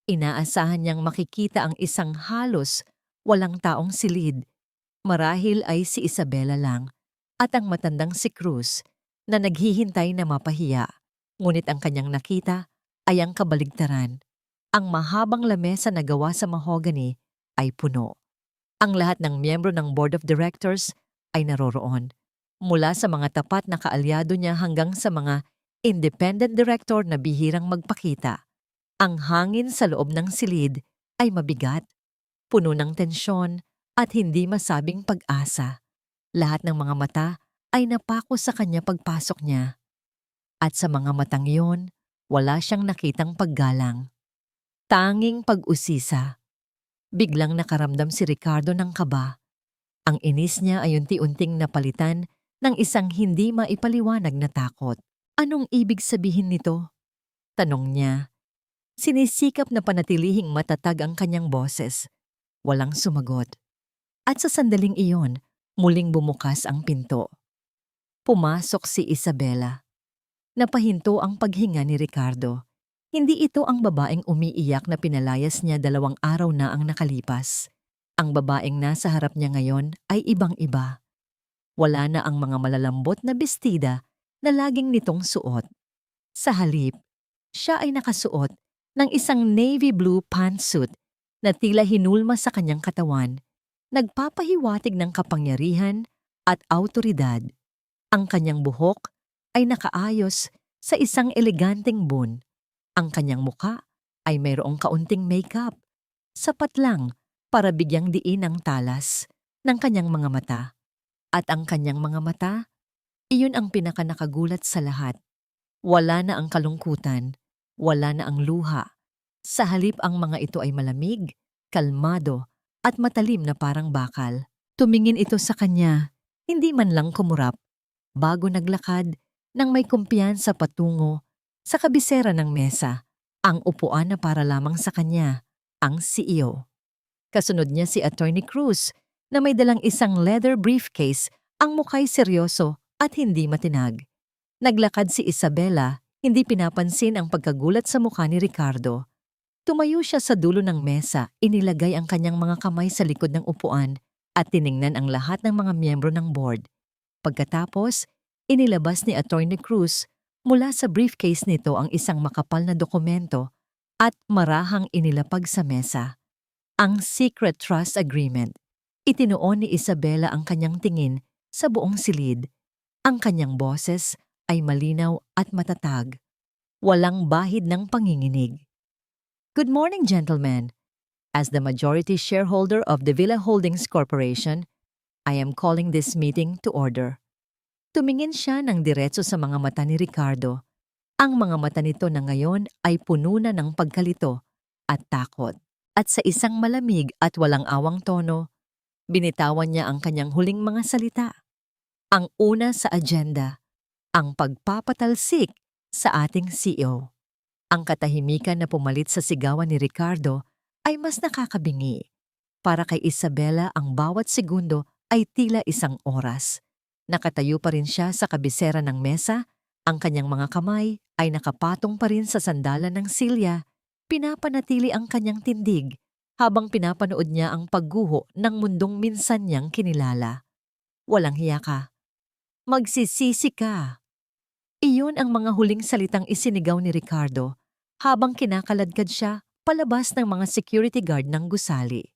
Inaasahan niyang makikita ang isang halos walang taong silid. Marahil ay si Isabela lang at ang matandang si Cruz na naghihintay na mapahiya. Ngunit ang kanyang nakita ay ang kabaligtaran. Ang mahabang lamesa na gawa sa mahogany ay puno. Ang lahat ng miyembro ng Board of Directors ay naroroon. Mula sa mga tapat na kaalyado niya hanggang sa mga independent director na bihirang magpakita. Ang hangin sa loob ng silid ay mabigat, puno ng tensyon at hindi masabing pag-asa. Lahat ng mga mata ay napako sa kanya pagpasok niya. At sa mga matang iyon, wala siyang nakitang paggalang. Tanging pag-usisa. Biglang nakaramdam si Ricardo ng kaba. Ang inis niya ay unti-unting napalitan ng isang hindi maipaliwanag na takot. Anong ibig sabihin nito? Tanong niya. Sinisikap na panatilihing matatag ang kanyang boses. Walang sumagot. At sa sandaling iyon, muling bumukas ang pinto. Pumasok si Isabela. Napahinto ang paghinga ni Ricardo. Hindi ito ang babaeng umiiyak na pinalayas niya 2 araw na ang nakalipas. Ang babaeng nasa harap niya ngayon ay ibang-iba. Wala na ang mga malalambot na bestida na laging nitong suot. Sa halip, siya ay nakasuot ng isang navy blue pantsuit na tila hinulma sa kanyang katawan. nagpapahiwatig ng kapangyarihan at awtoridad. Ang kanyang buhok ay nakaayos sa isang eleganteng bun. Ang kanyang muka ay mayroong kaunting makeup, sapat lang para bigyang diin ang talas ng kanyang mga mata. At ang kanyang mga mata, iyon ang pinakanakagulat sa lahat. Wala na ang kalungkutan, wala na ang luha. Sa halip ang mga ito ay malamig, kalmado, at matalim na parang bakal. Tumingin ito sa kanya, hindi man lang kumurap, bago naglakad nang may kumpiyansa patungo sa kabisera ng mesa, ang upuan na para lamang sa kanya, ang CEO. Kasunod niya si Attorney Cruz na may dalang isang leather briefcase, ang mukha'y seryoso at hindi matinag. Naglakad si Isabela, hindi pinapansin ang pagkagulat sa mukha ni Ricardo. Tumayo siya sa dulo ng mesa, inilagay ang kanyang mga kamay sa likod ng upuan at tiningnan ang lahat ng mga miyembro ng board. Pagkatapos, inilabas ni Attorney Cruz mula sa briefcase nito ang isang makapal na dokumento at marahang inilapag sa mesa. Ang Secret Trust Agreement. Itinuon ni Isabela ang kanyang tingin sa buong silid. Ang kanyang boses ay malinaw at matatag. Walang bahid ng panginginig. Good morning, gentlemen. As the majority shareholder of the Villa Holdings Corporation, I am calling this meeting to order. Tumingin siya ng diretso sa mga mata ni Ricardo. Ang mga mata nito na ngayon ay puno na ng pagkalito at takot. At sa isang malamig at walang awang tono, binitawan niya ang kanyang huling mga salita. Ang una sa agenda, ang pagpapatalsik sa ating CEO. Ang katahimikan na pumalit sa sigawan ni Ricardo ay mas nakakabingi. Para kay Isabela ang bawat segundo ay tila isang oras. Nakatayo pa rin siya sa kabisera ng mesa, ang kanyang mga kamay ay nakapatong pa rin sa sandalan ng silya. Pinapanatili ang kanyang tindig habang pinapanood niya ang pagguho ng mundong minsan niyang kinilala. Walang hiya ka. Magsisisi ka. Iyon ang mga huling salitang isinigaw ni Ricardo habang kinakaladkad siya palabas ng mga security guard ng gusali.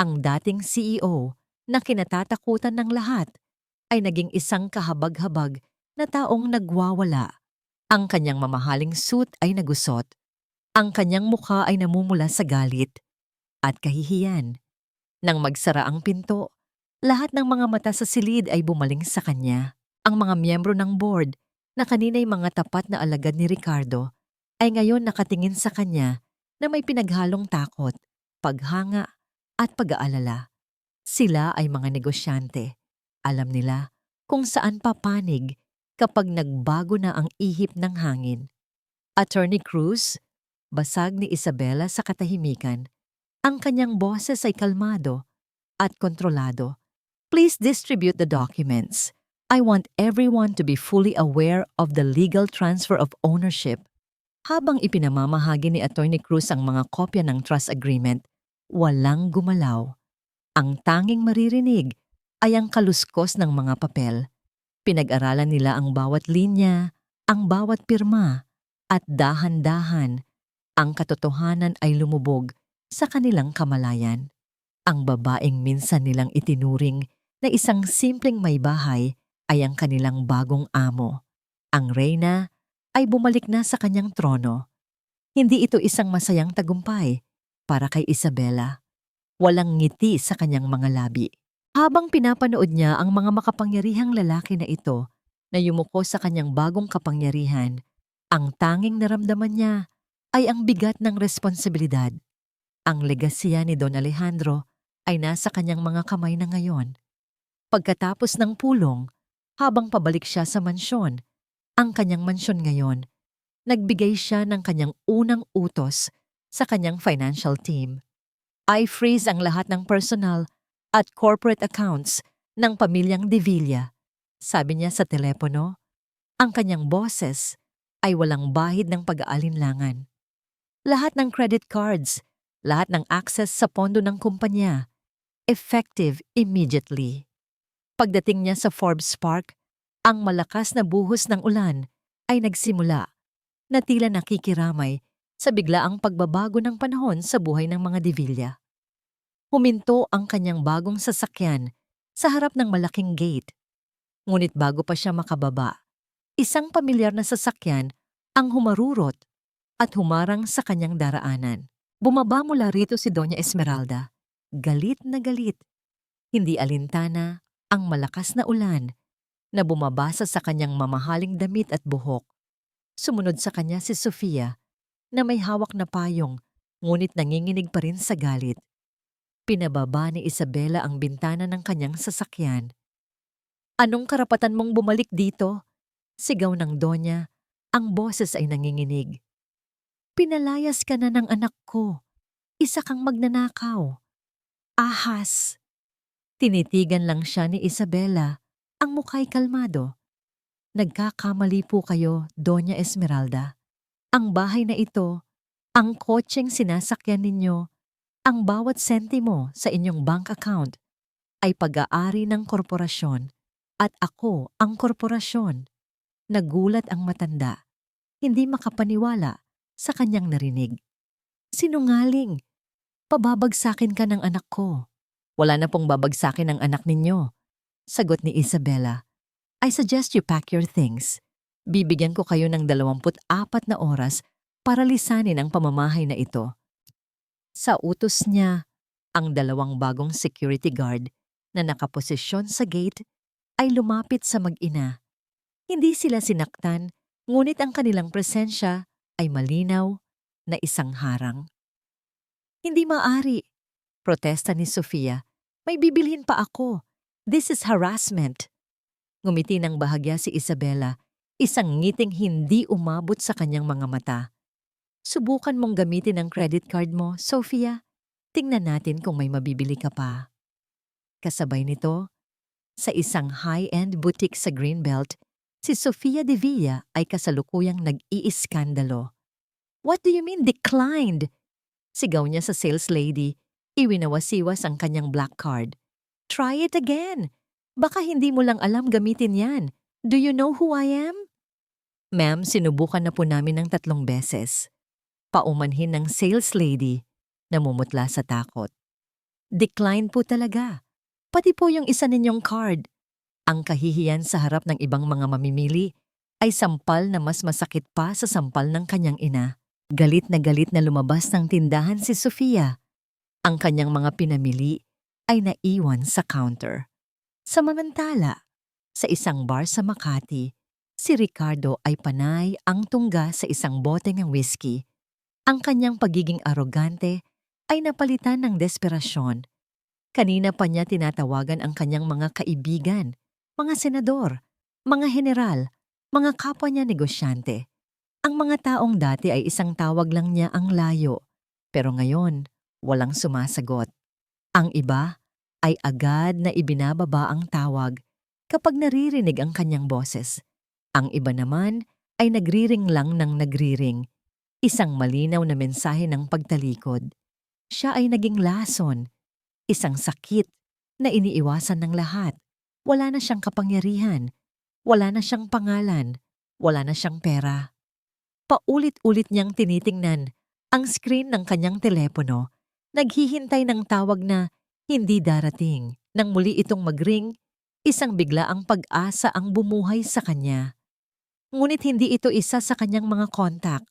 Ang dating CEO na kinatatakutan ng lahat ay naging isang kahabag-habag na taong nagwawala. Ang kanyang mamahaling suit ay nagusot. Ang kanyang mukha ay namumula sa galit at kahihiyan. Nang magsara ang pinto, lahat ng mga mata sa silid ay bumaling sa kanya. Ang mga miyembro ng board na kanina'y mga tapat na alagad ni Ricardo ay ngayon nakatingin sa kanya na may pinaghalong takot, paghanga at pag-aalala. Sila ay mga negosyante. Alam nila kung saan papanig kapag nagbago na ang ihip ng hangin. Attorney Cruz, basag ni Isabela sa katahimikan. Ang kanyang boses ay kalmado at kontrolado. Please distribute the documents. I want everyone to be fully aware of the legal transfer of ownership. Habang ipinamamahagi ni Attorney Cruz ang mga kopya ng trust agreement, walang gumalaw. Ang tanging maririnig ay ang kaluskos ng mga papel. Pinag-aralan nila ang bawat linya, ang bawat pirma, at dahan-dahan, ang katotohanan ay lumubog sa kanilang kamalayan. Ang babaeng minsan nilang itinuring na isang simpleng may bahay ay ang kanilang bagong amo. Ang reyna ay bumalik na sa kanyang trono. Hindi ito isang masayang tagumpay para kay Isabela. Walang ngiti sa kanyang mga labi. Habang pinapanood niya ang mga makapangyarihang lalaki na ito na yumuko sa kanyang bagong kapangyarihan, ang tanging naramdaman niya ay ang bigat ng responsibilidad. Ang legasya ni Don Alejandro ay nasa kanyang mga kamay na ngayon. Pagkatapos ng pulong, habang pabalik siya sa mansyon, ang kanyang mansyon ngayon, nagbigay siya ng kanyang unang utos sa kanyang financial team. I-freeze ang lahat ng personal at corporate accounts ng pamilyang De Villa. Sabi niya sa telepono, ang kanyang boses ay walang bahid ng pag-aalinlangan. Lahat ng credit cards, lahat ng access sa pondo ng kumpanya, effective immediately. Pagdating niya sa Forbes Park, ang malakas na buhos ng ulan ay nagsimula na tila nakikiramay sa biglaang pagbabago ng panahon sa buhay ng mga De Villa. Huminto ang kanyang bagong sasakyan sa harap ng malaking gate. Ngunit bago pa siya makababa, isang pamilyar na sasakyan ang humarurot at humarang sa kanyang daraanan. Bumaba mula rito si Doña Esmeralda. Galit na galit. Hindi alintana ang malakas na ulan na bumabasa sa kanyang mamahaling damit at buhok. Sumunod sa kanya si Sofia na may hawak na payong ngunit nanginginig pa rin sa galit. Pinababa ni Isabela ang bintana ng kanyang sasakyan. "Anong karapatan mong bumalik dito?" Sigaw ng Donya, ang boses ay nanginginig. "Pinalayas ka na ng anak ko. Isa kang magnanakaw. Ahas!" Tinitigan lang siya ni Isabela, ang mukha'y kalmado. "Nagkakamali po kayo, Doña Esmeralda. Ang bahay na ito, ang kotseng sinasakyan ninyo, ang bawat sentimo sa inyong bank account ay pag-aari ng korporasyon at ako ang korporasyon." Nagulat ang matanda, hindi makapaniwala sa kanyang narinig. "Sinungaling! Pababagsakin ka ng anak ko." "Wala na pong babagsakin ng anak ninyo," sagot ni Isabela. "I suggest you pack your things. Bibigyan ko kayo ng 24 na oras para lisanin ang pamamahay na ito." Sa utos niya, ang 2 bagong security guard na nakaposisyon sa gate ay lumapit sa mag-ina. Hindi sila sinaktan, ngunit ang kanilang presensya ay malinaw na isang harang. "Hindi maaari," protesta ni Sofia. "May bibilhin pa ako. This is harassment." Ngumiti ng bahagya si Isabela, isang ngiting hindi umabot sa kanyang mga mata. "Subukan mong gamitin ang credit card mo, Sofia. Tingnan natin kung may mabibili ka pa." Kasabay nito, sa isang high-end boutique sa Greenbelt, si Sofia de Villa ay kasalukuyang nag-iiskandalo. "What do you mean declined?" Sigaw niya sa sales lady. Iwinawasiwas ang kanyang black card. "Try it again. Baka hindi mo lang alam gamitin yan. Do you know who I am?" "Ma'am, sinubukan na po namin ng 3 beses." Paumanhin ng sales lady, namumutla sa takot. "Decline po talaga. Pati po yung isa ninyong card." Ang kahihiyan sa harap ng ibang mga mamimili ay sampal na mas masakit pa sa sampal ng kanyang ina. Galit na lumabas ng tindahan si Sofia. Ang kanyang mga pinamili ay naiwan sa counter. Samantala, sa isang bar sa Makati, si Ricardo ay panay ang tungga sa isang bote ng whiskey. Ang kanyang pagiging arogante ay napalitan ng desperasyon. Kanina pa niya tinatawagan ang kanyang mga kaibigan, mga senador, mga general, mga kapwa niya negosyante. Ang mga taong dati ay isang tawag lang niya ang layo, pero ngayon walang sumasagot. Ang iba ay agad na ibinababa ang tawag kapag naririnig ang kanyang boses. Ang iba naman ay nagriring lang ng nagriring, isang malinaw na mensahe ng pagtalikod. Siya ay naging lason, isang sakit na iniiwasan ng lahat. Wala na siyang kapangyarihan, wala na siyang pangalan, wala na siyang pera. Paulit-ulit niyang tinitingnan ang screen ng kanyang telepono, naghihintay ng tawag na hindi darating. Nang muli itong mag-ring, isang biglaang pag-asa ang bumuhay sa kanya. Ngunit hindi ito isa sa kanyang mga kontak.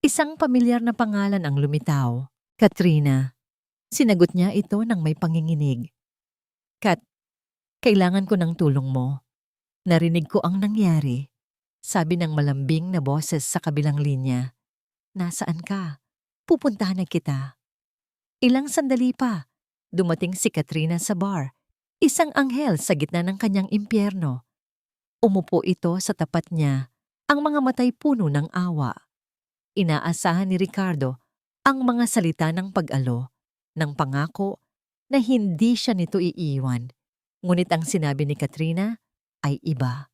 Isang pamilyar na pangalan ang lumitaw, Katrina. Sinagot niya ito ng may panginginig. "Kat, kailangan ko ng tulong mo. Narinig ko ang nangyari," sabi ng malambing na boses sa kabilang linya. "Nasaan ka? Pupuntahan na kita." Ilang sandali pa, dumating si Katrina sa bar, isang anghel sa gitna ng kanyang impyerno. Umupo ito sa tapat niya, ang mga matay puno ng awa. Inaasahan ni Ricardo ang mga salita ng pag-alo, ng pangako na hindi siya nito iiwan. Ngunit ang sinabi ni Katrina ay iba.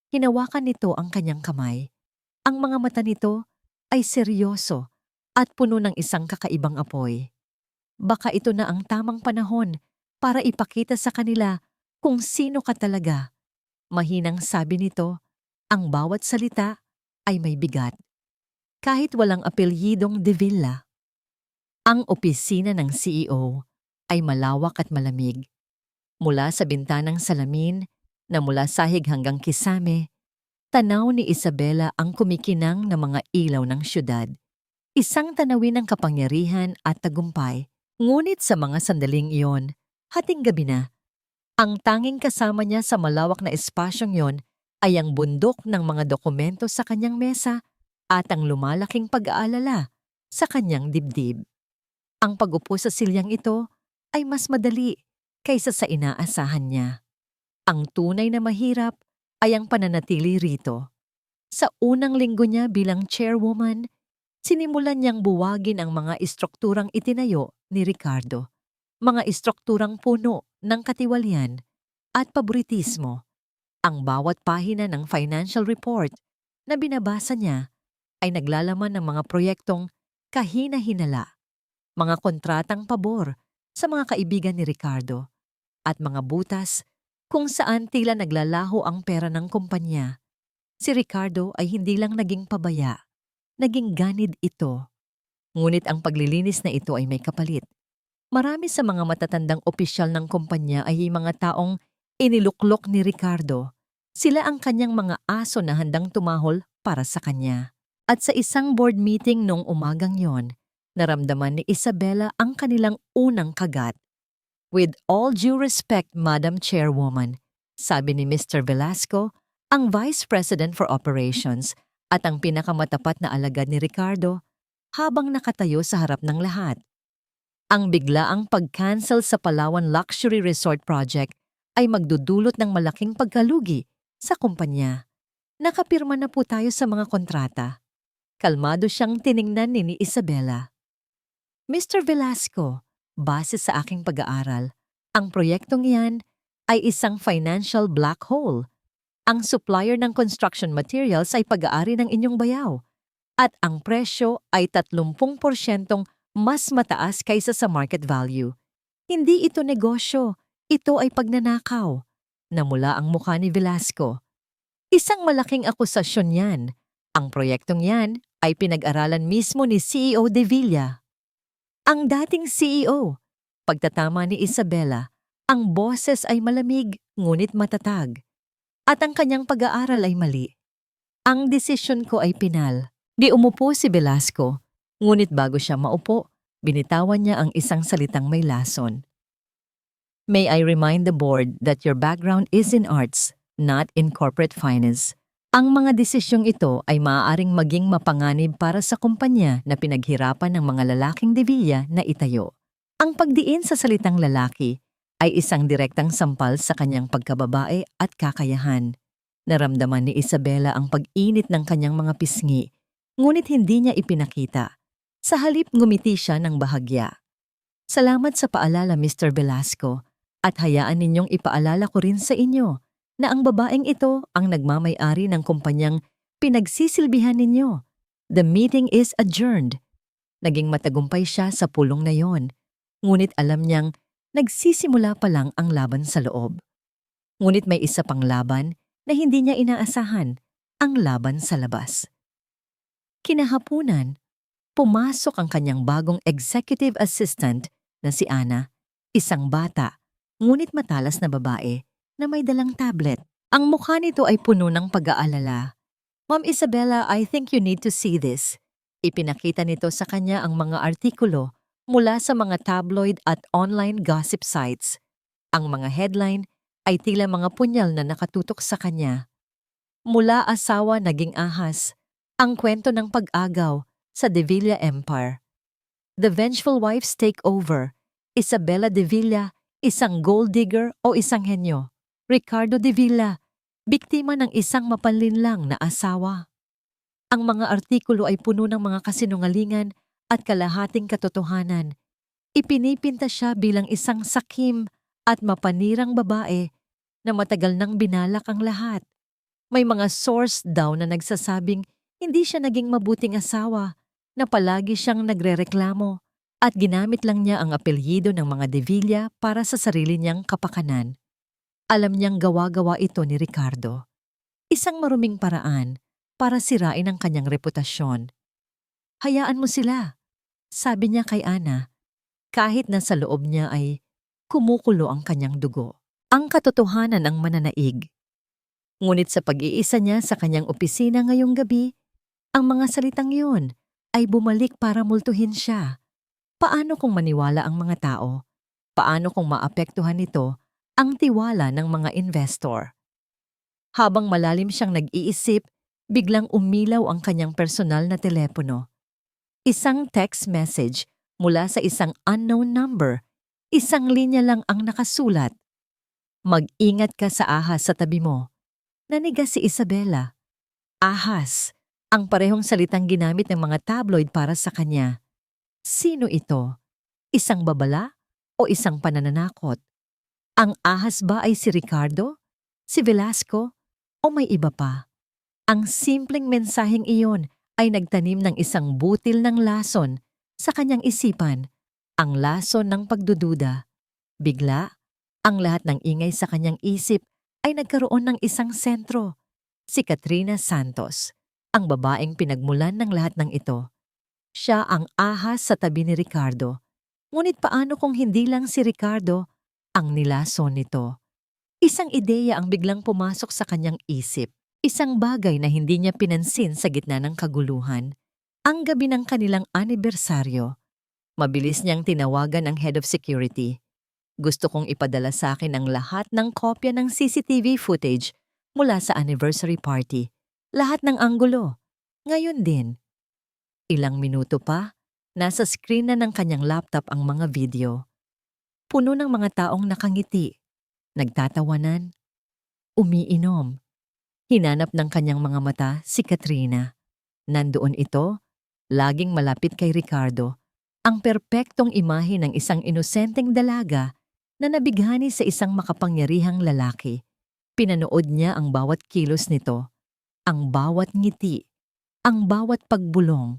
Hinawakan nito ang kanyang kamay. Ang mga mata nito ay seryoso at puno ng isang kakaibang apoy. Baka ito na ang tamang panahon para ipakita sa kanila kung sino ka talaga. Mahinang sabi nito, ang bawat salita ay may bigat. Kahit walang apelyidong De Villa. Ang opisina ng CEO ay malawak at malamig. Mula sa bintanang salamin, na mula sahig hanggang kisame, tanaw ni Isabela ang kumikinang na mga ilaw ng syudad. Isang tanawin ng kapangyarihan at tagumpay. Ngunit sa mga sandaling iyon, hating gabi na, ang tanging kasama niya sa malawak na espasyong yon ay ang bundok ng mga dokumento sa kanyang mesa at ang lumalaking pag-aalala sa kanyang dibdib. Ang pag-upo sa silyang ito ay mas madali kaysa sa inaasahan niya. Ang tunay na mahirap ay ang pananatili rito. Sa unang linggo niya bilang chairwoman, sinimulan niyang buwagin ang mga istrukturang itinayo ni Ricardo. Mga istrukturang puno ng katiwalian at paboritismo. Ang bawat pahina ng financial report na binabasa niya ay naglalaman ng mga proyektong kahina-hinala, mga kontratang pabor sa mga kaibigan ni Ricardo, at mga butas kung saan tila naglalaho ang pera ng kumpanya. Si Ricardo ay hindi lang naging pabaya, naging ganid ito. Ngunit ang paglilinis na ito ay may kapalit. Marami sa mga matatandang opisyal ng kumpanya ay mga taong iniluklok ni Ricardo. Sila ang kanyang mga aso na handang tumahol para sa kanya. At sa isang board meeting noong umagang yon, naramdaman ni Isabela ang kanilang unang kagat. "With all due respect, Madam Chairwoman," sabi ni Mr. Velasco, ang Vice President for Operations at ang pinakamatapat na alagad ni Ricardo, habang nakatayo sa harap ng lahat. Ang biglaang pag-cancel sa Palawan Luxury Resort Project ay magdudulot ng malaking pagkalugi sa kumpanya. "Nakapirma na po tayo sa mga kontrata." Kalmado siyang tiningnan ni Isabela. "Mr. Velasco, base sa aking pag-aaral, ang proyektong iyan ay isang financial black hole. Ang supplier ng construction materials ay pag-aari ng inyong bayaw at ang presyo ay 30% mas mataas kaysa sa market value. Hindi ito negosyo, ito ay pagnanakaw." Namula ang mukha ni Velasco. Isang malaking akusasyon yan. Ang proyektong yan ay pinag-aralan mismo ni CEO De Villa. Ang dating CEO. Pagtatama ni Isabela, ang boses ay malamig ngunit matatag. At ang kanyang pag-aaral ay mali. "Ang desisyon ko ay pinal." Di umupo si Velasco, ngunit bago siya maupo, binitawan niya ang isang salitang may lason. "May I remind the board that your background is in arts, not in corporate finance. Ang mga desisyong ito ay maaaring maging mapanganib para sa kumpanya na pinaghirapan ng mga lalaking De Villa na itayo." Ang pagdiin sa salitang lalaki ay isang direktang sampal sa kanyang pagkababae at kakayahan. Naramdaman ni Isabela ang pag-init ng kanyang mga pisngi, ngunit hindi niya ipinakita. Sa halip ngumiti siya ng bahagya. "Salamat sa paalala, Mr. Velasco, at hayaan ninyong ipaalala ko rin sa inyo na ang babaeng ito ang nagmamay-ari ng kumpanyang pinagsisilbihan ninyo. The meeting is adjourned." Naging matagumpay siya sa pulong na yon, ngunit alam niyang nagsisimula pa lang ang laban sa loob. Ngunit may isa pang laban na hindi niya inaasahan, ang laban sa labas. Kinahapunan, pumasok ang kanyang bagong executive assistant na si Ana, isang bata, ngunit matalas na babae na may dalang tablet. Ang mukha nito ay puno ng pag-aalala. "Ma'am Isabela, I think you need to see this." Ipinakita nito sa kanya ang mga artikulo mula sa mga tabloid at online gossip sites. Ang mga headline ay tila mga punyal na nakatutok sa kanya. Mula asawa naging ahas, ang kwento ng pag-agaw sa De Villa Empire. The Vengeful Wife's Takeover, Isabela De Villa, isang gold digger o isang henyo. Ricardo De Villa, biktima ng isang mapanlinlang na asawa. Ang mga artikulo ay puno ng mga kasinungalingan at kalahating katotohanan. Ipinipinta siya bilang isang sakim at mapanirang babae na matagal nang binalak ang lahat. May mga source daw na nagsasabing hindi siya naging mabuting asawa, na palagi siyang nagrereklamo at ginamit lang niya ang apelyido ng mga De Villa para sa sarili niyang kapakanan. Alam niyang gawa-gawa ito ni Ricardo. Isang maruming paraan para sirain ang kanyang reputasyon. "Hayaan mo sila," sabi niya kay Ana. kahit na sa loob niya ay kumukulo ang kanyang dugo. Ang katotohanan ang mananaig. Ngunit sa pag-iisa niya sa kanyang opisina ngayong gabi, ang mga salitang yun ay bumalik para multuhin siya. Paano kung maniwala ang mga tao? Paano kung maapektuhan nito ang tiwala ng mga investor? Habang malalim siyang nag-iisip, biglang umilaw ang kanyang personal na telepono. Isang text message mula sa isang unknown number. Isang linya lang ang nakasulat. Mag-ingat ka sa ahas sa tabi mo. Nanigas si Isabela. Ahas, ang parehong salitang ginamit ng mga tabloid para sa kanya. Sino ito? Isang babala o isang pananakot? Ang ahas ba ay si Ricardo? Si Velasco? O may iba pa? Ang simpleng mensaheng iyon ay nagtanim ng isang butil ng lason sa kanyang isipan, ang lason ng pagdududa. Bigla, ang lahat ng ingay sa kanyang isip ay nagkaroon ng isang sentro, si Katrina Santos, ang babaeng pinagmulan ng lahat ng ito. Siya ang ahas sa tabi ni Ricardo. Ngunit paano kung hindi lang si Ricardo ang nilason nito? Isang ideya ang biglang pumasok sa kanyang isip. Isang bagay na hindi niya pinansin sa gitna ng kaguluhan. Ang gabi ng kanilang anibersaryo, mabilis niyang tinawagan ang head of security. Gusto kong ipadala sa akin ang lahat ng kopya ng CCTV footage mula sa anniversary party. Lahat ng anggulo. Ngayon din. Ilang minuto pa, nasa screen na ng kanyang laptop ang mga video. Puno ng mga taong nakangiti, nagtatawanan, umiinom. Hinanap ng kanyang mga mata si Katrina. Nandoon ito, laging malapit kay Ricardo, ang perpektong imahe ng isang inosenteng dalaga na nabighani sa isang makapangyarihang lalaki. Pinanood niya ang bawat kilos nito, ang bawat ngiti, ang bawat pagbulong,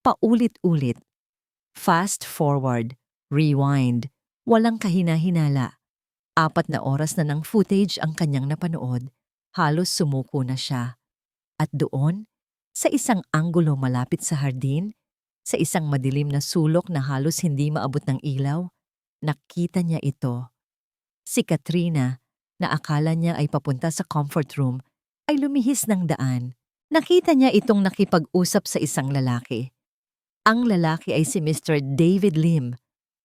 paulit-ulit. Fast forward, rewind, walang kahina-hinala. 4 na oras na ng footage ang kanyang napanood. Halos sumuko na siya. At doon, sa isang anggulo malapit sa hardin, sa isang madilim na sulok na halos hindi maabot ng ilaw, nakita niya ito. Si Katrina, na akala niya ay papunta sa comfort room, ay lumihis ng daan. Nakita niya itong nakipag-usap sa isang lalaki. Ang lalaki ay si Mr. David Lim,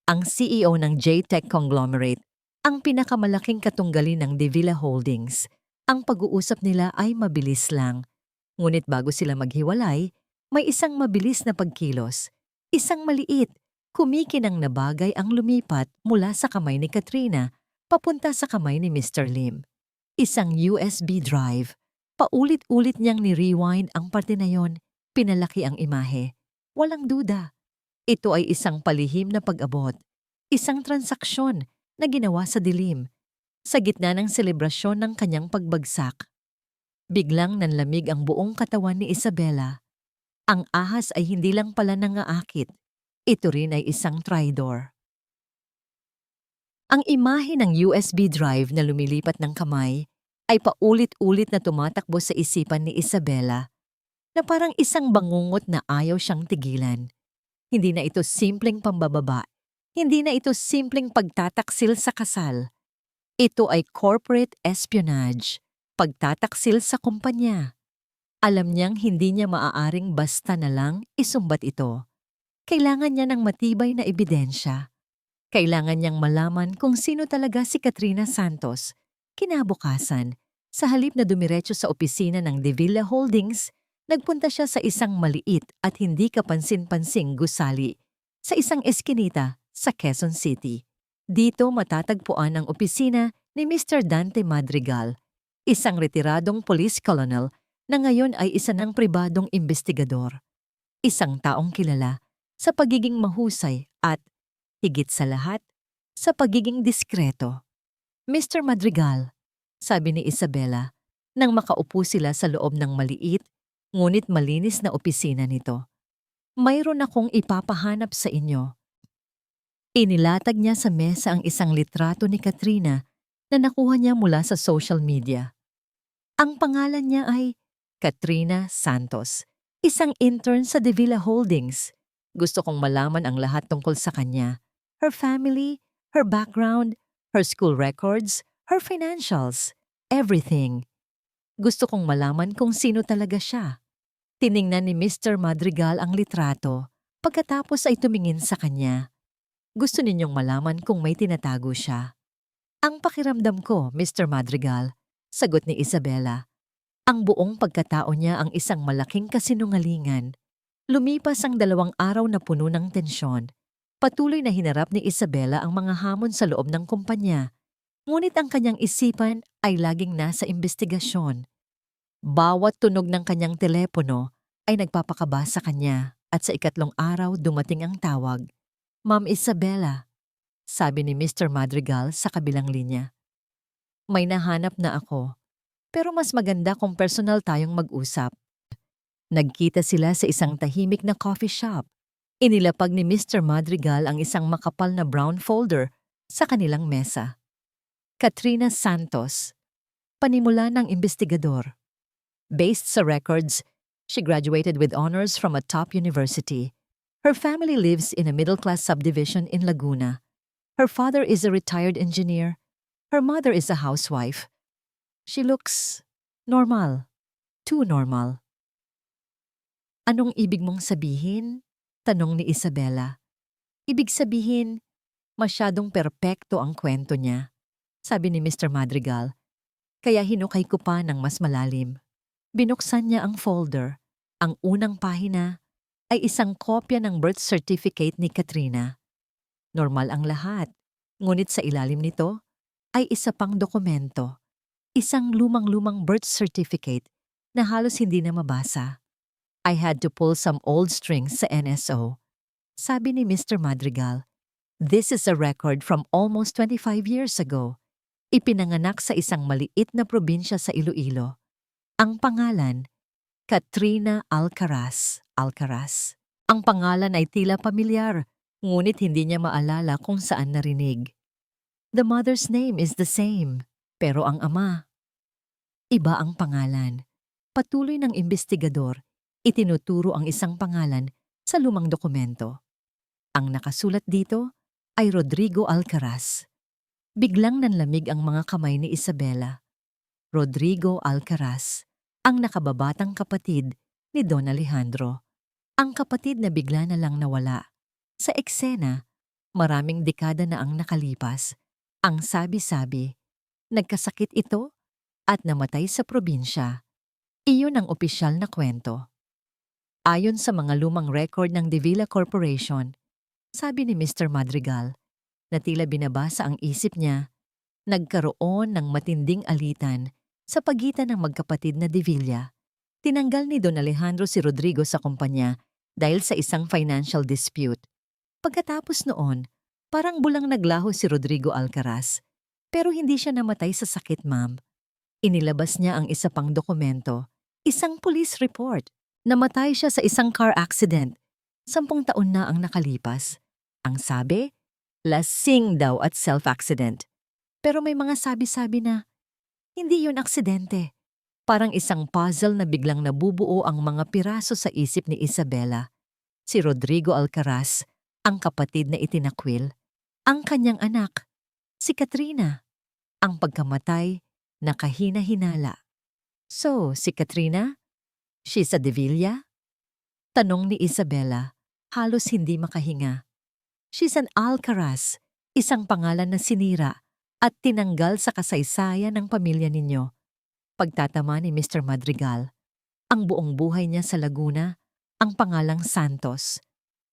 ang CEO ng J-Tech Conglomerate, ang pinakamalaking katunggali ng De Villa Holdings. Ang pag-uusap nila ay mabilis lang. Ngunit bago sila maghiwalay, may isang mabilis na pagkilos. Isang maliit, kumikinang na bagay ang lumipat mula sa kamay ni Katrina papunta sa kamay ni Mr. Lim. Isang USB drive. Paulit-ulit niyang ni-rewind ang parte na yon, pinalaki ang imahe. Walang duda. Ito ay isang palihim na pag-abot. Isang transaksyon na ginawa sa dilim. Sa gitna ng selebrasyon ng kanyang pagbagsak, biglang nanlamig ang buong katawan ni Isabela. Ang ahas ay hindi lang pala nangaakit, ito rin ay isang traidor. Ang imahe ng USB drive na lumilipat ng kamay ay paulit-ulit na tumatakbo sa isipan ni Isabela na parang isang bangungot na ayaw siyang tigilan. Hindi na ito simpleng pambababa, hindi na ito simpleng pagtataksil sa kasal. Ito ay corporate espionage, pagtataksil sa kumpanya. Alam niyang hindi niya maaaring basta na lang isumbat ito. Kailangan niya ng matibay na ebidensya. Kailangan niyang malaman kung sino talaga si Katrina Santos. Kinabukasan, sa halip na dumiretso sa opisina ng De Villa Holdings, nagpunta siya sa isang maliit at hindi kapansin-pansing gusali sa isang eskinita sa Quezon City. Dito matatagpuan ang opisina ni Mr. Dante Madrigal, isang retiradong police colonel na ngayon ay isa ng pribadong investigador. Isang taong kilala sa pagiging mahusay at, higit sa lahat, sa pagiging diskreto. Mr. Madrigal, sabi ni Isabela, nang makaupo sila sa loob ng maliit, ngunit malinis na opisina nito. Mayroon akong ipapahanap sa inyo. Inilatag niya sa mesa ang isang litrato ni Katrina na nakuha niya mula sa social media. Ang pangalan niya ay Katrina Santos, isang intern sa De Villa Holdings. Gusto kong malaman ang lahat tungkol sa kanya. her family, her background, her school records, her financials, everything. Gusto kong malaman kung sino talaga siya. Tiningnan ni Mr. Madrigal ang litrato, pagkatapos ay tumingin sa kanya. Gusto ninyong malaman kung may tinatago siya. Ang pakiramdam ko, Mr. Madrigal, sagot ni Isabela. Ang buong pagkatao niya ang isang malaking kasinungalingan. Lumipas ang 2 araw na puno ng tensyon. Patuloy na hinarap ni Isabela ang mga hamon sa loob ng kumpanya. Ngunit ang kanyang isipan ay laging nasa imbestigasyon. Bawat tunog ng kanyang telepono ay nagpapakaba sa kanya at sa 3 araw dumating ang tawag. Ma'am Isabela, sabi ni Mr. Madrigal sa kabilang linya. May nahanap na ako, pero mas maganda kung personal tayong mag-usap. Nagkita sila sa isang tahimik na coffee shop. Inilapag ni Mr. Madrigal ang isang makapal na brown folder sa kanilang mesa. Katrina Santos, panimula ng investigador. Based sa records, she graduated with honors from a top university. Her family lives in a middle-class subdivision in Laguna. Her father is a retired engineer. Her mother is a housewife. She looks normal. Too normal. Anong ibig mong sabihin? Tanong ni Isabela. Ibig sabihin, masyadong perpekto ang kwento niya, sabi ni Mr. Madrigal. Kaya hinukay ko pa ng mas malalim. Binuksan niya ang folder. Ang unang pahina ay isang kopya ng birth certificate ni Katrina. Normal ang lahat, ngunit sa ilalim nito ay isa pang dokumento. Isang lumang-lumang birth certificate na halos hindi na mabasa. I had to pull some old strings sa NSO. Sabi ni Mr. Madrigal, this is a record from almost 25 years ago. Ipinanganak sa isang maliit na probinsya sa Iloilo. Ang pangalan, Katrina Alcaraz. Ang pangalan ay tila pamilyar, ngunit hindi niya maalala kung saan narinig. The mother's name is the same, pero ang ama, iba ang pangalan. Patuloy ng investigador, itinuturo ang isang pangalan sa lumang dokumento. Ang nakasulat dito ay Rodrigo Alcaraz. Biglang nanlamig ang mga kamay ni Isabela. Rodrigo Alcaraz, ang nakababatang kapatid ni Don Alejandro. Ang kapatid na bigla na lang nawala. Sa eksena, maraming dekada na ang nakalipas. Ang sabi-sabi, nagkasakit ito at namatay sa probinsya. Iyon ang opisyal na kwento. Ayon sa mga lumang record ng De Villa Corporation, sabi ni Mr. Madrigal, na tila binabasa ang isip niya, nagkaroon ng matinding alitan sa pagitan ng magkapatid na De Villa. Tinanggal ni Don Alejandro si Rodrigo sa kumpanya dahil sa isang financial dispute. Pagkatapos noon, parang bulang naglaho si Rodrigo Alcaraz, pero hindi siya namatay sa sakit, ma'am. Inilabas niya ang isa pang dokumento, isang police report. Namatay siya sa isang car accident. 10 taon na ang nakalipas. Ang sabi, lasing daw at self-accident. Pero may mga sabi-sabi na, hindi yun aksidente. Parang isang puzzle na biglang nabubuo ang mga piraso sa isip ni Isabela. Si Rodrigo Alcaraz, ang kapatid na itinakwil. Ang kanyang anak, si Katrina. Ang pagkamatay, nakahina-hinala. So, si Katrina? She's a De Villa? Tanong ni Isabela, halos hindi makahinga. She's an Alcaraz, isang pangalan na sinira at tinanggal sa kasaysayan ng pamilya ninyo. Pagtatama ni Mr. Madrigal, ang buong buhay niya sa Laguna, ang pangalang Santos.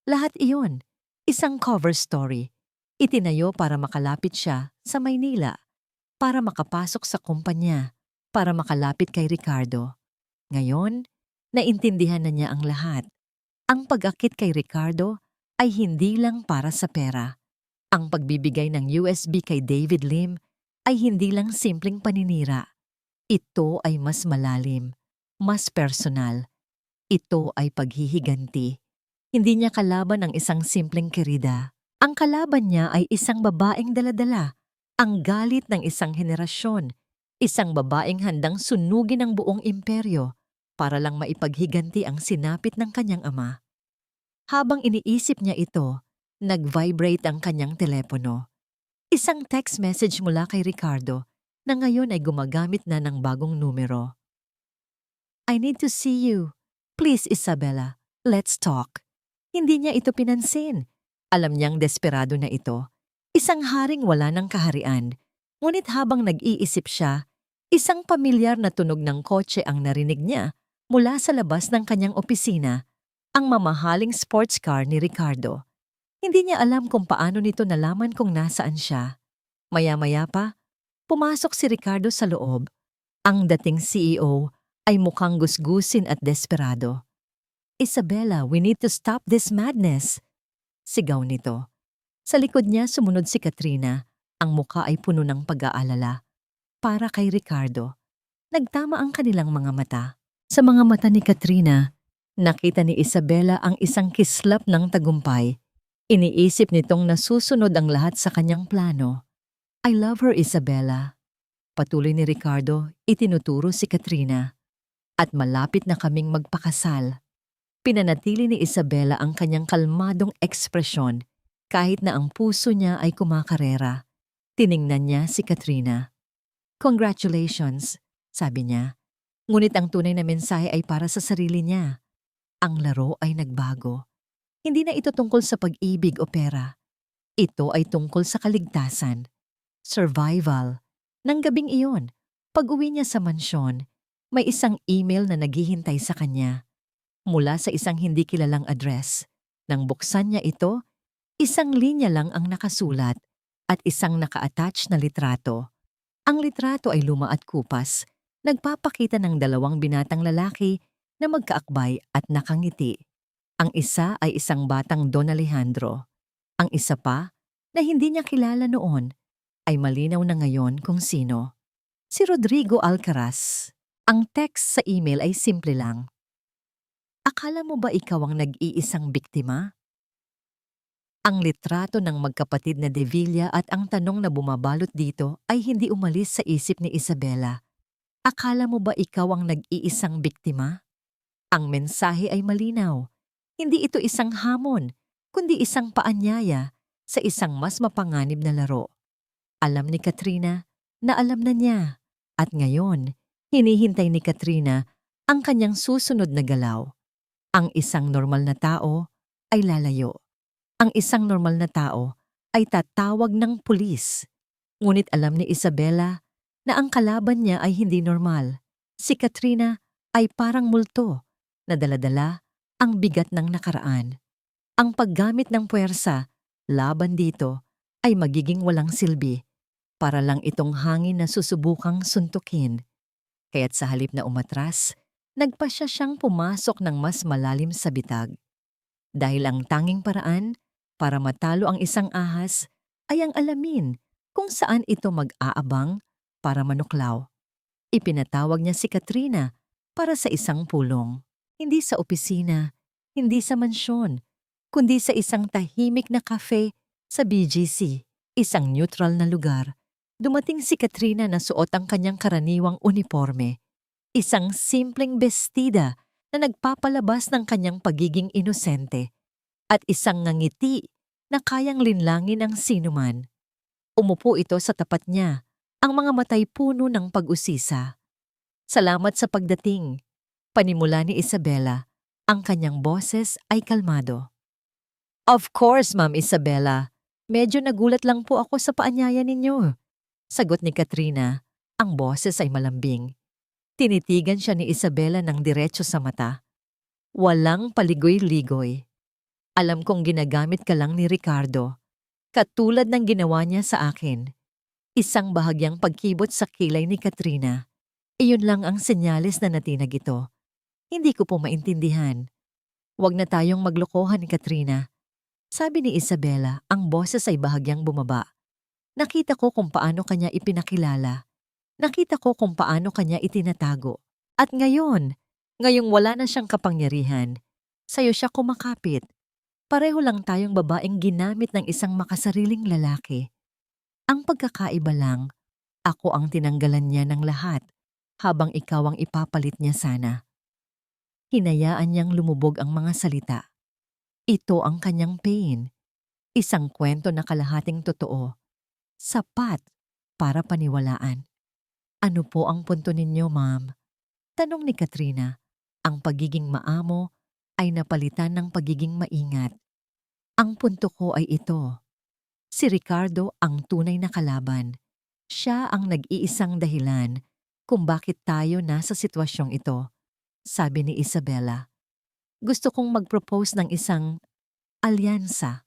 Lahat iyon, isang cover story. Itinayo para makalapit siya sa Maynila, para makapasok sa kumpanya, para makalapit kay Ricardo. Ngayon, naintindihan na niya ang lahat. Ang pag-akit kay Ricardo ay hindi lang para sa pera. Ang pagbibigay ng USB kay David Lim ay hindi lang simpleng paninira. Ito ay mas malalim, mas personal. Ito ay paghihiganti. Hindi niya kalaban ang isang simpleng kerida. Ang kalaban niya ay isang babaeng daladala, ang galit ng isang henerasyon, isang babaeng handang sunugin ang buong imperyo para lang maipaghiganti ang sinapit ng kanyang ama. Habang iniisip niya ito, Nag-vibrate ang kanyang telepono. Isang text message mula kay Ricardo na ngayon ay gumagamit na ng bagong numero. I need to see you. Please, Isabella, let's talk. Hindi niya ito pinansin. Alam niyang desperado na ito. Isang haring wala ng kaharian. Ngunit habang nag-iisip siya, isang pamilyar na tunog ng kotse ang narinig niya mula sa labas ng kanyang opisina, ang mamahaling sports car ni Ricardo. Hindi niya alam kung paano nito nalaman kung nasaan siya. Maya-maya pa, pumasok si Ricardo sa loob. Ang dating CEO ay mukhang gusgusin at desperado. Isabella, we need to stop this madness. Sigaw nito. Sa likod niya sumunod si Katrina. Ang muka ay puno ng pag-aalala. Para kay Ricardo, nagtama ang kanilang mga mata. Sa mga mata ni Katrina, nakita ni Isabella ang isang kislap ng tagumpay. Iniisip nitong nasusunod ang lahat sa kanyang plano. I love her, Isabella. Patuloy ni Ricardo, itinuturo si Katrina. At malapit na kaming magpakasal. Pinanatili ni Isabella ang kanyang kalmadong ekspresyon kahit na ang puso niya ay kumakarera. Tiningnan niya si Katrina. Congratulations, sabi niya. Ngunit ang tunay na mensahe ay para sa sarili niya. Ang laro ay nagbago. Hindi na ito tungkol sa pag-ibig o pera. Ito ay tungkol sa kaligtasan. Survival. Nang gabing iyon, pag-uwi niya sa mansyon, may isang email na naghihintay sa kanya. Mula sa isang hindi kilalang address. Nang buksan niya ito, isang linya lang ang nakasulat at isang naka-attach na litrato. Ang litrato ay luma at kupas, nagpapakita ng dalawang binatang lalaki na magkaakbay at nakangiti. Ang isa ay isang batang Don Alejandro. Ang isa pa, na hindi niya kilala noon, ay malinaw na ngayon kung sino. Si Rodrigo Alcaraz. Ang text sa email ay simple lang. Akala mo ba ikaw ang nag-iisang biktima? Ang litrato ng magkapatid na De Villa at ang tanong na bumabalot dito ay hindi umalis sa isip ni Isabella. Akala mo ba ikaw ang nag-iisang biktima? Ang mensahe ay malinaw. Hindi ito isang hamon, kundi isang paanyaya sa isang mas mapanganib na laro. Alam ni Katrina na alam na niya at ngayon, hinihintay ni Katrina ang kanyang susunod na galaw. Ang isang normal na tao ay lalayo. Ang isang normal na tao ay tatawag ng pulis. Ngunit alam ni Isabella na ang kalaban niya ay hindi normal. Si Katrina ay parang multo na dala-dala ang bigat ng nakaraan. Ang paggamit ng puwersa laban dito ay magiging walang silbi para lang itong hangin na susubukang suntukin. Kaya't sa halip na umatras, nagpasya siyang pumasok ng mas malalim sa bitag. Dahil ang tanging paraan para matalo ang isang ahas ay ang alamin kung saan ito mag-aabang para manuklaw. Ipinatawag niya si Katrina para sa isang pulong. Hindi sa opisina, hindi sa mansyon, kundi sa isang tahimik na cafe sa BGC, isang neutral na lugar. Dumating si Katrina na suot ang kanyang karaniwang uniforme. Isang simpleng bestida na nagpapalabas ng kanyang pagiging inosente at isang ngangiti na kayang linlangin ang sinuman. Umupo ito sa tapat niya, ang mga matay puno ng pag-usisa. Salamat sa pagdating. Panimula ni Isabella, ang kanyang boses ay kalmado. Of course, Ma'am Isabella. Medyo nagulat lang po ako sa paanyaya ninyo. Sagot ni Katrina, ang boses ay malambing. Tinitigan siya ni Isabella ng diretso sa mata. Walang paligoy-ligoy. Alam kong ginagamit ka lang ni Ricardo, katulad ng ginawa niya sa akin. Isang bahagyang pagkibot sa kilay ni Katrina. Iyon lang ang senyales na natinag ito. Hindi ko po maintindihan. Huwag na tayong maglokohan ni Katrina. Sabi ni Isabella, ang boses ay bahagyang bumaba. Nakita ko kung paano kanya ipinakilala. Nakita ko kung paano kanya itinatago. At ngayong wala na siyang kapangyarihan, sa'yo siya kumakapit. Pareho lang tayong babaeng ginamit ng isang makasariling lalaki. Ang pagkakaiba lang, ako ang tinanggalan niya ng lahat, habang ikaw ang ipapalit niya sana. Hinayaan niyang lumubog ang mga salita. Ito ang kanyang pain. Isang kwento na kalahating totoo. Sapat para paniwalaan. Ano po ang punto ninyo, ma'am? Tanong ni Katrina. Ang pagiging maamo ay napalitan ng pagiging maingat. Ang punto ko ay ito. Si Ricardo ang tunay na kalaban. Siya ang nag-iisang dahilan kung bakit tayo nasa sitwasyong ito, sabi ni Isabela. Gusto kong mag-propose ng isang alyansa.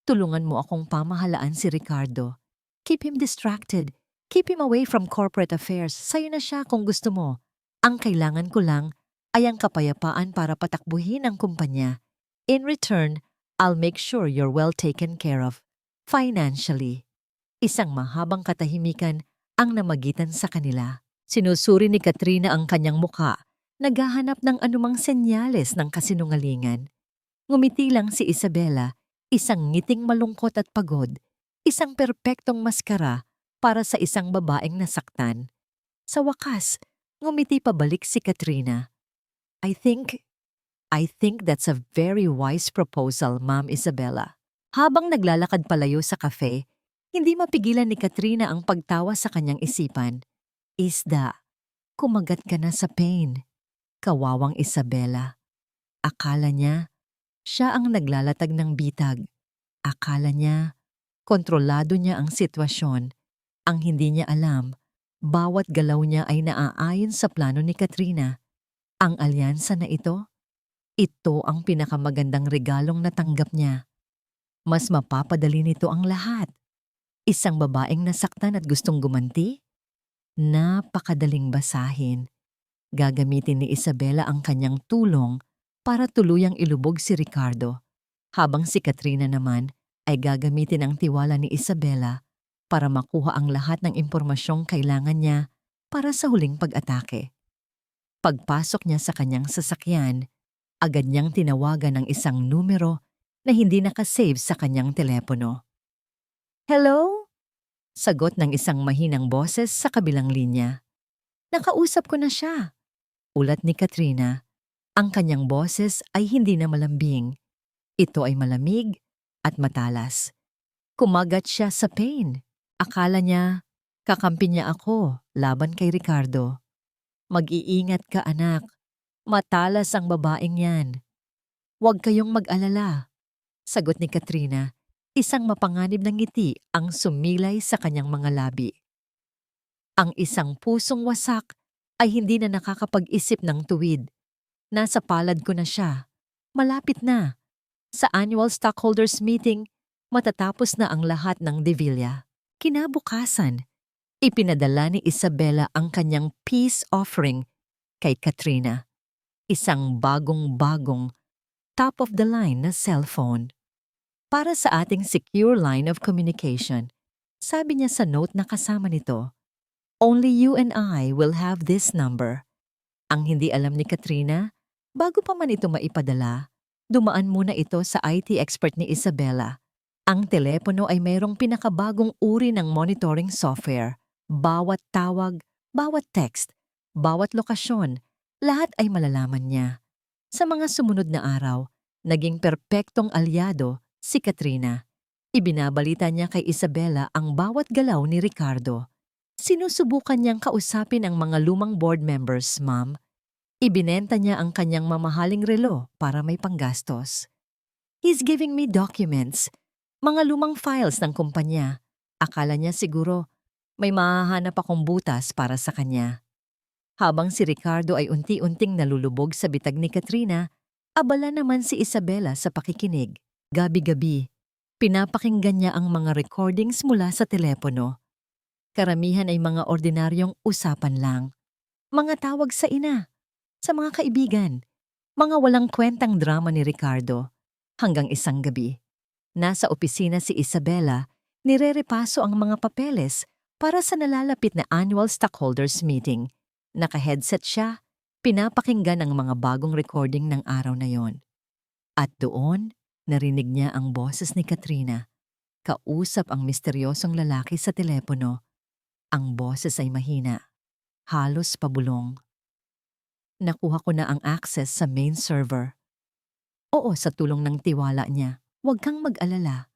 Tulungan mo akong pamahalaan si Ricardo. Keep him distracted. Keep him away from corporate affairs. Sa'yo na siya kung gusto mo. Ang kailangan ko lang ay ang kapayapaan para patakbuhin ang kumpanya. In return, I'll make sure you're well taken care of. Financially. Isang mahabang katahimikan ang namagitan sa kanila. Sinusuri ni Katrina ang kanyang muka, naghahanap ng anumang senyales ng kasinungalingan. Ngumiti lang si Isabela, isang ngiting malungkot at pagod, isang perpektong maskara para sa isang babaeng nasaktan. Sa wakas, ngumiti pabalik si Katrina. I think that's a very wise proposal, Ma'am Isabela. Habang naglalakad palayo sa cafe, hindi mapigilan ni Katrina ang pagtawa sa kanyang isipan. Isda, kumagat ka na sa pain. Kawawang Isabela. Akala niya, siya ang naglalatag ng bitag. Akala niya, kontrolado niya ang sitwasyon. Ang hindi niya alam, bawat galaw niya ay naaayon sa plano ni Katrina. Ang alyansa na ito ang pinakamagandang regalong natanggap niya. Mas mapapadali nito ang lahat. Isang babaeng nasaktan at gustong gumanti? Napakadaling basahin. Gagamitin ni Isabela ang kanyang tulong para tuluyang ilubog si Ricardo, habang si Katrina naman ay gagamitin ang tiwala ni Isabela para makuha ang lahat ng impormasyong kailangan niya para sa huling pag-atake. Pagpasok niya sa kanyang sasakyan, agad niyang tinawagan ng isang numero na hindi nakasave sa kanyang telepono. Hello? Sagot ng isang mahinang boses sa kabilang linya. Nakausap ko na siya. Ulat ni Katrina. Ang kanyang boses ay hindi na malambing. Ito ay malamig at matalas. Kumagat siya sa pain. Akala niya, kakampi niya ako laban kay Ricardo. Mag-iingat ka, anak. Matalas ang babaeng yan. Huwag kayong mag-alala. Sagot ni Katrina. Isang mapanganib na ngiti ang sumilay sa kanyang mga labi. Ang isang pusong wasak ay hindi na nakakapag-isip ng tuwid. Nasa palad ko na siya. Malapit na. Sa annual stockholders meeting, matatapos na ang lahat ng Devilla. Kinabukasan, ipinadala ni Isabela ang kanyang peace offering kay Katrina. Isang bagong-bagong, top-of-the-line na cellphone. Para sa ating secure line of communication, sabi niya sa note na kasama nito, only you and I will have this number. Ang hindi alam ni Katrina, bago pa man ito maipadala, dumaan muna ito sa IT expert ni Isabela. Ang telepono ay mayroong pinakabagong uri ng monitoring software. Bawat tawag, bawat text, bawat lokasyon, lahat ay malalaman niya. Sa mga sumunod na araw, naging perpektong alyado si Katrina. Ibinabalita niya kay Isabela ang bawat galaw ni Ricardo. Sinusubukan niyang kausapin ang mga lumang board members, ma'am. Ibinenta niya ang kanyang mamahaling relo para may panggastos. He's giving me documents, mga lumang files ng kumpanya. Akala niya siguro may mahahanap akong butas para sa kanya. Habang si Ricardo ay unti-unting nalulubog sa bitag ni Katrina, abala naman si Isabela sa pakikinig. Gabi-gabi, pinapakinggan niya ang mga recordings mula sa telepono. Karamihan ay mga ordinaryong usapan lang. Mga tawag sa ina, sa mga kaibigan, mga walang kwentang drama ni Ricardo. Hanggang isang gabi, nasa opisina si Isabela, nirerepaso ang mga papeles para sa nalalapit na annual stockholders meeting. Naka-headset siya, pinapakinggan ang mga bagong recording ng araw na yon. At doon, narinig niya ang boses ni Katrina. Kausap ang misteryosong lalaki sa telepono. Ang boses ay mahina, halos pabulong. Nakuha ko na ang access sa main server. Oo, sa tulong ng tiwala niya, huwag kang mag-alala.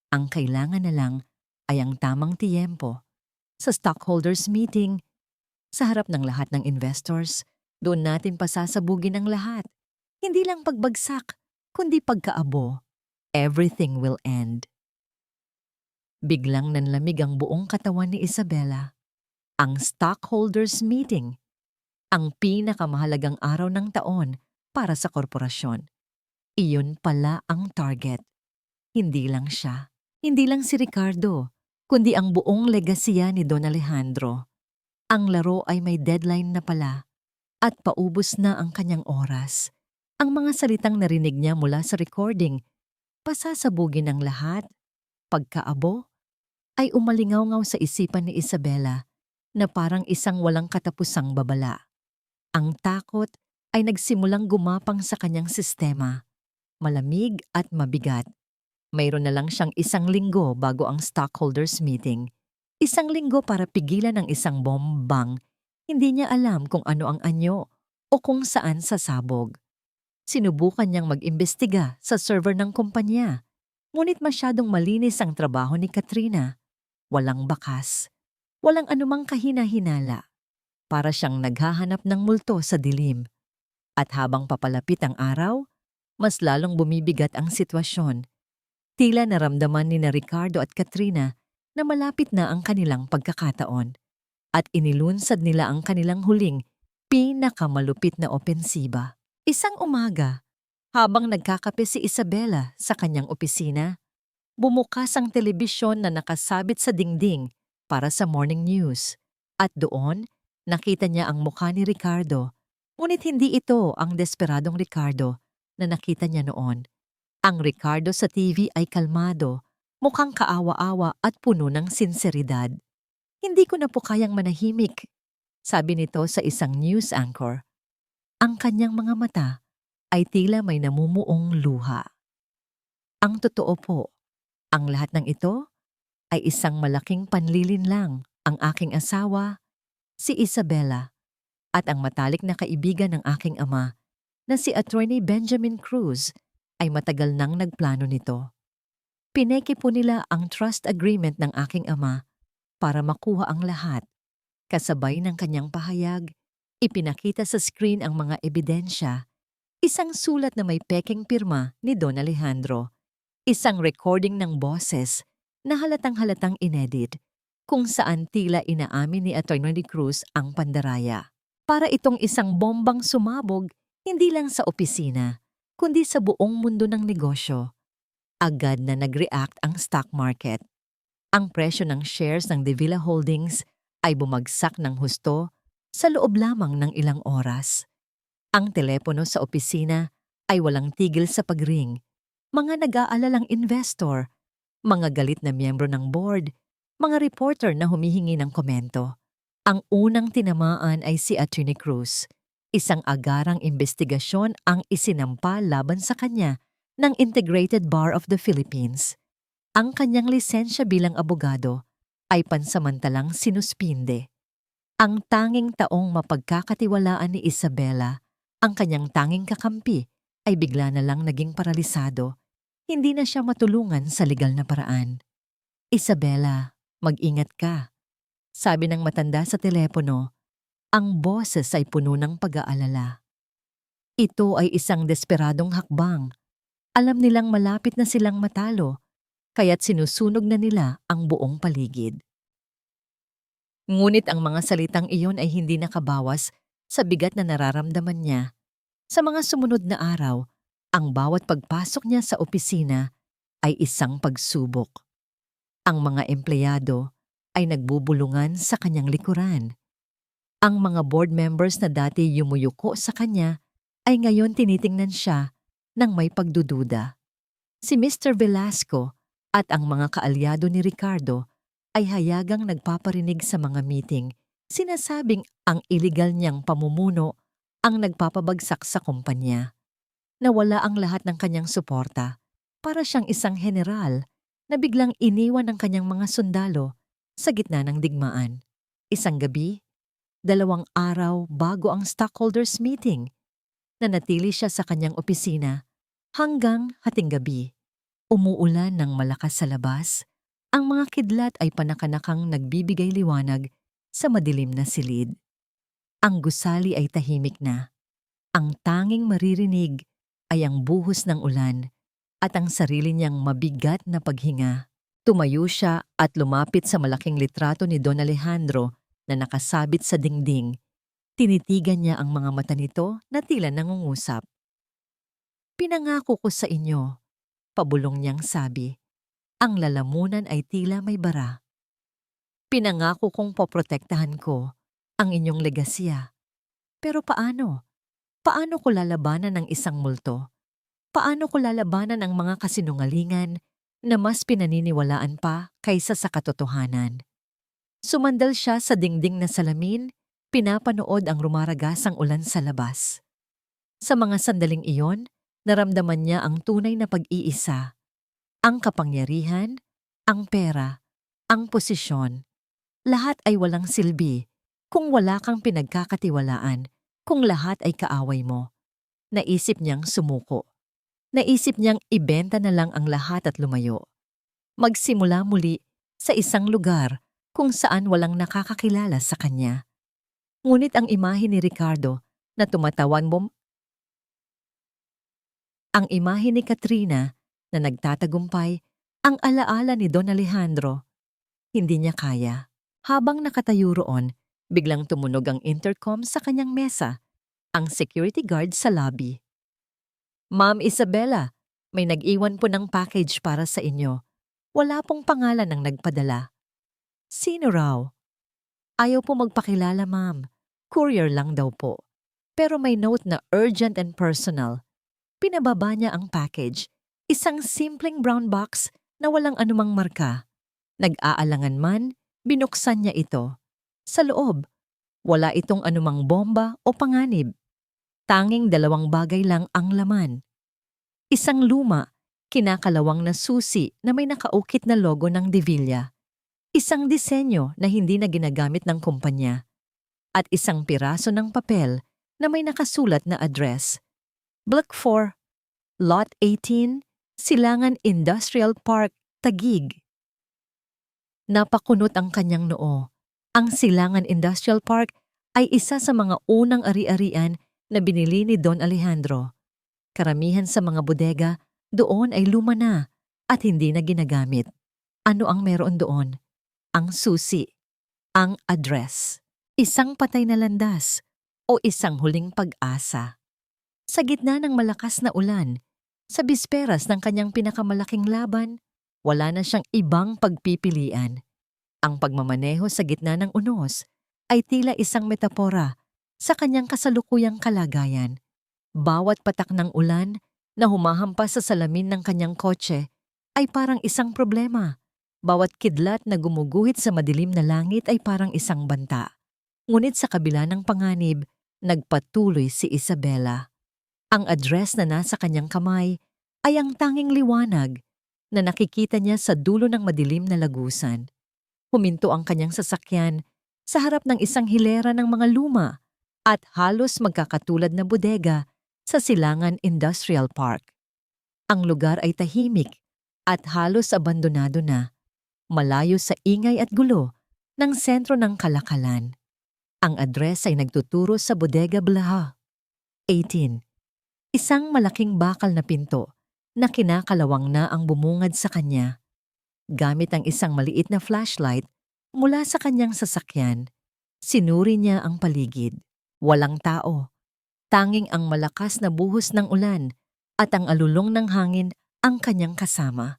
Ang kailangan na lang ay ang tamang tiyempo. Sa stockholders meeting, sa harap ng lahat ng investors, doon natin pasasabugin ang lahat. Hindi lang pagbagsak, kundi pagkaabo. Everything will end. Biglang nanlamig ang buong katawan ni Isabela. Ang stockholders meeting, ang pinakamahalagang araw ng taon para sa korporasyon. Iyon pala ang target. Hindi lang siya. Hindi lang si Ricardo, kundi ang buong legasiya ni Don Alejandro. Ang laro ay may deadline na pala at paubos na ang kanyang oras. Ang mga salitang narinig niya mula sa recording, pasasabugin ng lahat, pagkaabo, ay umalingaw-ngaw sa isipan ni Isabela na parang isang walang katapusang babala. Ang takot ay nagsimulang gumapang sa kanyang sistema, malamig at mabigat. Mayroon na lang siyang 1 linggo bago ang stockholders meeting. 1 linggo para pigilan ang isang bombang. Hindi niya alam kung ano ang anyo o kung saan sasabog. Sinubukan niyang mag-imbestiga sa server ng kumpanya. Ngunit masyadong malinis ang trabaho ni Katrina. Walang bakas. Walang anumang kahina-hinala. Para siyang naghahanap ng multo sa dilim. At habang papalapit ang araw, mas lalong bumibigat ang sitwasyon. Tila naramdaman ni na Ricardo at Katrina na malapit na ang kanilang pagkakataon at inilunsad nila ang kanilang huling pinakamalupit na opensiba. Isang umaga, habang nagkakape si Isabela sa kanyang opisina, bumukas ang telebisyon na nakasabit sa dingding para sa morning news at doon nakita niya ang mukha ni Ricardo, ngunit hindi ito ang desperadong Ricardo na nakita niya noon. Ang Ricardo sa TV ay kalmado, mukhang kaawa-awa at puno ng sinseridad. Hindi ko na po kayang manahimik, sabi nito sa isang news anchor. Ang kanyang mga mata ay tila may namumuong luha. Ang totoo po, ang lahat ng ito ay isang malaking panlilinlang. Ang aking asawa, si Isabela, at ang matalik na kaibigan ng aking ama na si Attorney Benjamin Cruz ay matagal nang nagplano nito. Pineke po nila ang trust agreement ng aking ama para makuha ang lahat. Kasabay ng kanyang pahayag, ipinakita sa screen ang mga ebidensya, isang sulat na may pekeng pirma ni Don Alejandro, isang recording ng boses na halatang-halatang inedit, kung saan tila inaamin ni Attorney Cruz ang pandaraya. Para itong isang bombang sumabog, hindi lang sa opisina, kundi sa buong mundo ng negosyo. Agad na nag-react ang stock market. Ang presyo ng shares ng De Villa Holdings ay bumagsak ng husto sa loob lamang ng ilang oras. Ang telepono sa opisina ay walang tigil sa pagring. Mga nag-aalalang investor, mga galit na miyembro ng board, mga reporter na humihingi ng komento. Ang unang tinamaan ay si Attorney Cruz. Isang agarang investigasyon ang isinampa laban sa kanya ng Integrated Bar of the Philippines. Ang kanyang lisensya bilang abogado ay pansamantalang sinuspinde. Ang tanging taong mapagkakatiwalaan ni Isabela, ang kanyang tanging kakampi, ay bigla na lang naging paralisado. Hindi na siya matulungan sa legal na paraan. Isabela, mag-ingat ka. Sabi ng matanda sa telepono. Ang boses ay puno ng pag-aalala. Ito ay isang desperadong hakbang. Alam nilang malapit na silang matalo, kaya't sinusunog na nila ang buong paligid. Ngunit ang mga salitang iyon ay hindi nakabawas sa bigat na nararamdaman niya. Sa mga sumunod na araw, ang bawat pagpasok niya sa opisina ay isang pagsubok. Ang mga empleyado ay nagbubulungan sa kanyang likuran. Ang mga board members na dati yumuyuko sa kanya ay ngayon tinitingnan siya ng may pagdududa. Si Mr. Velasco at ang mga kaalyado ni Ricardo ay hayagang nagpaparinig sa mga meeting, sinasabing ang iligal niyang pamumuno ang nagpapabagsak sa kumpanya. Nawala ang lahat ng kanyang suporta, para siyang isang general na biglang iniwan ng kanyang mga sundalo sa gitna ng digmaan. Isang gabi, 2 araw bago ang stockholders meeting, nanatili siya sa kanyang opisina hanggang hating gabi. Umuulan ng malakas sa labas. Ang mga kidlat ay panakanakang nagbibigay liwanag sa madilim na silid. Ang gusali ay tahimik na. Ang tanging maririnig ay ang buhos ng ulan at ang sarili niyang mabigat na paghinga. Tumayo siya at lumapit sa malaking litrato ni Don Alejandro na nakasabit sa dingding. Tinitigan niya ang mga mata nito na tila nangungusap. "Pinangako ko sa inyo," pabulong niyang sabi. Ang lalamunan ay tila may bara. "Pinangako kong poprotektahan ko ang inyong legasya. Pero paano? Paano ko lalabanan ang isang multo? Paano ko lalabanan ang mga kasinungalingan na mas pinaniniwalaan pa kaysa sa katotohanan?" Sumandal siya sa dingding na salamin, pinapanood ang rumaragasang ulan sa labas. Sa mga sandaling iyon, naramdaman niya ang tunay na pag-iisa. Ang kapangyarihan, ang pera, ang posisyon. Lahat ay walang silbi kung wala kang pinagkakatiwalaan, kung lahat ay kaaway mo. Naisip niyang sumuko. Naisip niyang ibenta na lang ang lahat at lumayo. Magsimula muli sa isang lugar kung saan walang nakakakilala sa kanya. Ngunit ang imahe ni Ricardo na ang imahe ni Katrina na nagtatagumpay, ang alaala ni Don Alejandro, hindi niya kaya. Habang nakatayo roon, biglang tumunog ang intercom sa kanyang mesa, ang security guard sa lobby. "Ma'am Isabela, may nag-iwan po ng package para sa inyo. Wala pong pangalan ng nagpadala." "Sino raw?" "Ayaw po magpakilala, ma'am. Courier lang daw po. Pero may note na urgent and personal." Pinababa niya ang package, isang simpleng brown box na walang anumang marka. Nag-aalangan man, binuksan niya ito. Sa loob, wala itong anumang bomba o panganib. Tanging dalawang bagay lang ang laman. Isang luma, kinakalawang na susi na may nakaukit na logo ng Devilla. Isang disenyo na hindi na ginagamit ng kumpanya. At isang piraso ng papel na may nakasulat na address. Block 4, Lot 18, Silangan Industrial Park, Taguig. Napakunot ang kanyang noo. Ang Silangan Industrial Park ay isa sa mga unang ari-arian na binili ni Don Alejandro. Karamihan sa mga bodega doon ay luma na at hindi na ginagamit. Ano ang meron doon? Ang susi, ang address, isang patay na landas o isang huling pag-asa. Sa gitna ng malakas na ulan, sa bisperas ng kanyang pinakamalaking laban, wala na siyang ibang pagpipilian. Ang pagmamaneho sa gitna ng unos ay tila isang metapora sa kanyang kasalukuyang kalagayan. Bawat patak ng ulan na humahampas sa salamin ng kanyang kotse ay parang isang problema. Bawat kidlat na gumuguhit sa madilim na langit ay parang isang banta. Ngunit sa kabila ng panganib, nagpatuloy si Isabela. Ang address na nasa kanyang kamay ay ang tanging liwanag na nakikita niya sa dulo ng madilim na lagusan. Huminto ang kanyang sasakyan sa harap ng isang hilera ng mga luma at halos magkakatulad na bodega sa Silangan Industrial Park. Ang lugar ay tahimik at halos abandonado na, malayo sa ingay at gulo ng sentro ng kalakalan. Ang address ay nagtuturo sa Bodega Blaha, 18. Isang malaking bakal na pinto na kinakalawang na ang bumungad sa kanya. Gamit ang isang maliit na flashlight mula sa kanyang sasakyan, sinuri niya ang paligid. Walang tao. Tanging ang malakas na buhos ng ulan at ang alulong ng hangin ang kanyang kasama.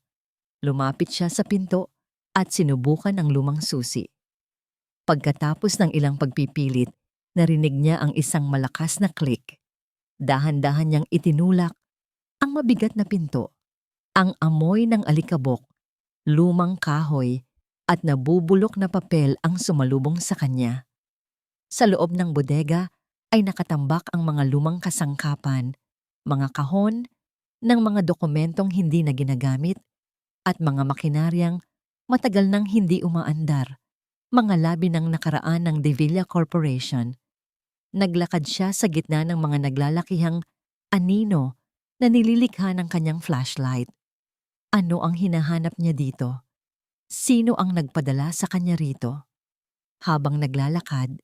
Lumapit siya sa pinto at sinubukan ang lumang susi. Pagkatapos ng ilang pagpipilit, narinig niya ang isang malakas na click. Dahan-dahan niyang itinulak ang mabigat na pinto. Ang amoy ng alikabok, lumang kahoy at nabubulok na papel ang sumalubong sa kanya. Sa loob ng bodega ay nakatambak ang mga lumang kasangkapan, mga kahon ng mga dokumentong hindi na ginagamit at mga makinaryang matagal nang hindi umaandar, mga labi ng nakaraan ng Devilla Corporation. Naglakad siya sa gitna ng mga naglalakihang anino na nililikha ng kanyang flashlight. Ano ang hinahanap niya dito? Sino ang nagpadala sa kanya rito? Habang naglalakad,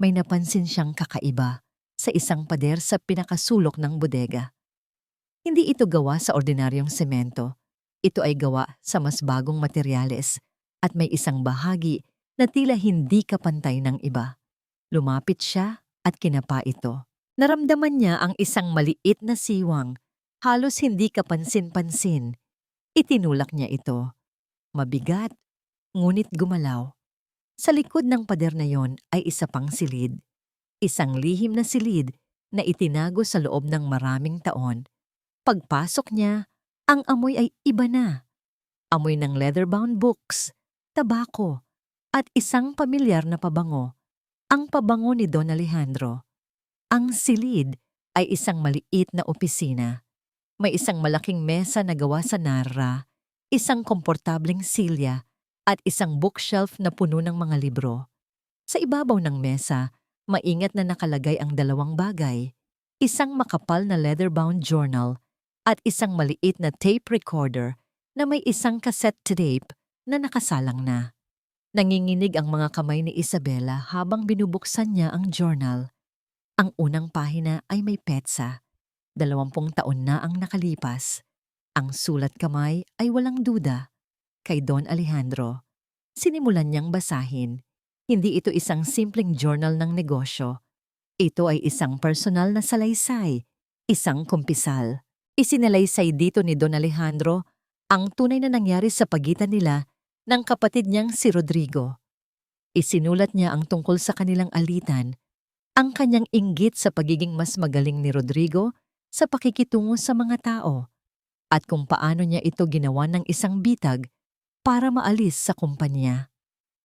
may napansin siyang kakaiba sa isang pader sa pinakasulok ng bodega. Hindi ito gawa sa ordinaryong semento. Ito ay gawa sa mas bagong materyales at may isang bahagi na tila hindi kapantay ng iba. Lumapit siya at kinapa ito. Naramdaman niya ang isang maliit na siwang, halos hindi kapansin-pansin. Itinulak niya ito. Mabigat, ngunit gumalaw. Sa likod ng pader na yon ay isa pang silid. Isang lihim na silid na itinago sa loob ng maraming taon. Pagpasok niya, ang amoy ay iba na. Amoy ng leather-bound books, tabako, at isang pamilyar na pabango. Ang pabango ni Don Alejandro. Ang silid ay isang maliit na opisina. May isang malaking mesa na gawa sa narra, isang komportableng silya, at isang bookshelf na puno ng mga libro. Sa ibabaw ng mesa, maingat na nakalagay ang dalawang bagay, isang makapal na leather-bound journal at isang maliit na tape recorder na may isang cassette tape na nakasalang na. Nanginginig ang mga kamay ni Isabela habang binubuksan niya ang journal. Ang unang pahina ay may petsa. 20 taon na ang nakalipas. Ang sulat kamay ay walang duda. Kay Don Alejandro. Sinimulan niyang basahin. Hindi ito isang simpleng journal ng negosyo. Ito ay isang personal na salaysay, isang kumpisal. Isinalaysay dito ni Don Alejandro ang tunay na nangyari sa pagitan nila ng kapatid niyang si Rodrigo. Isinulat niya ang tungkol sa kanilang alitan, ang kanyang inggit sa pagiging mas magaling ni Rodrigo sa pakikitungo sa mga tao, at kung paano niya ito ginawa ng isang bitag para maalis sa kumpanya.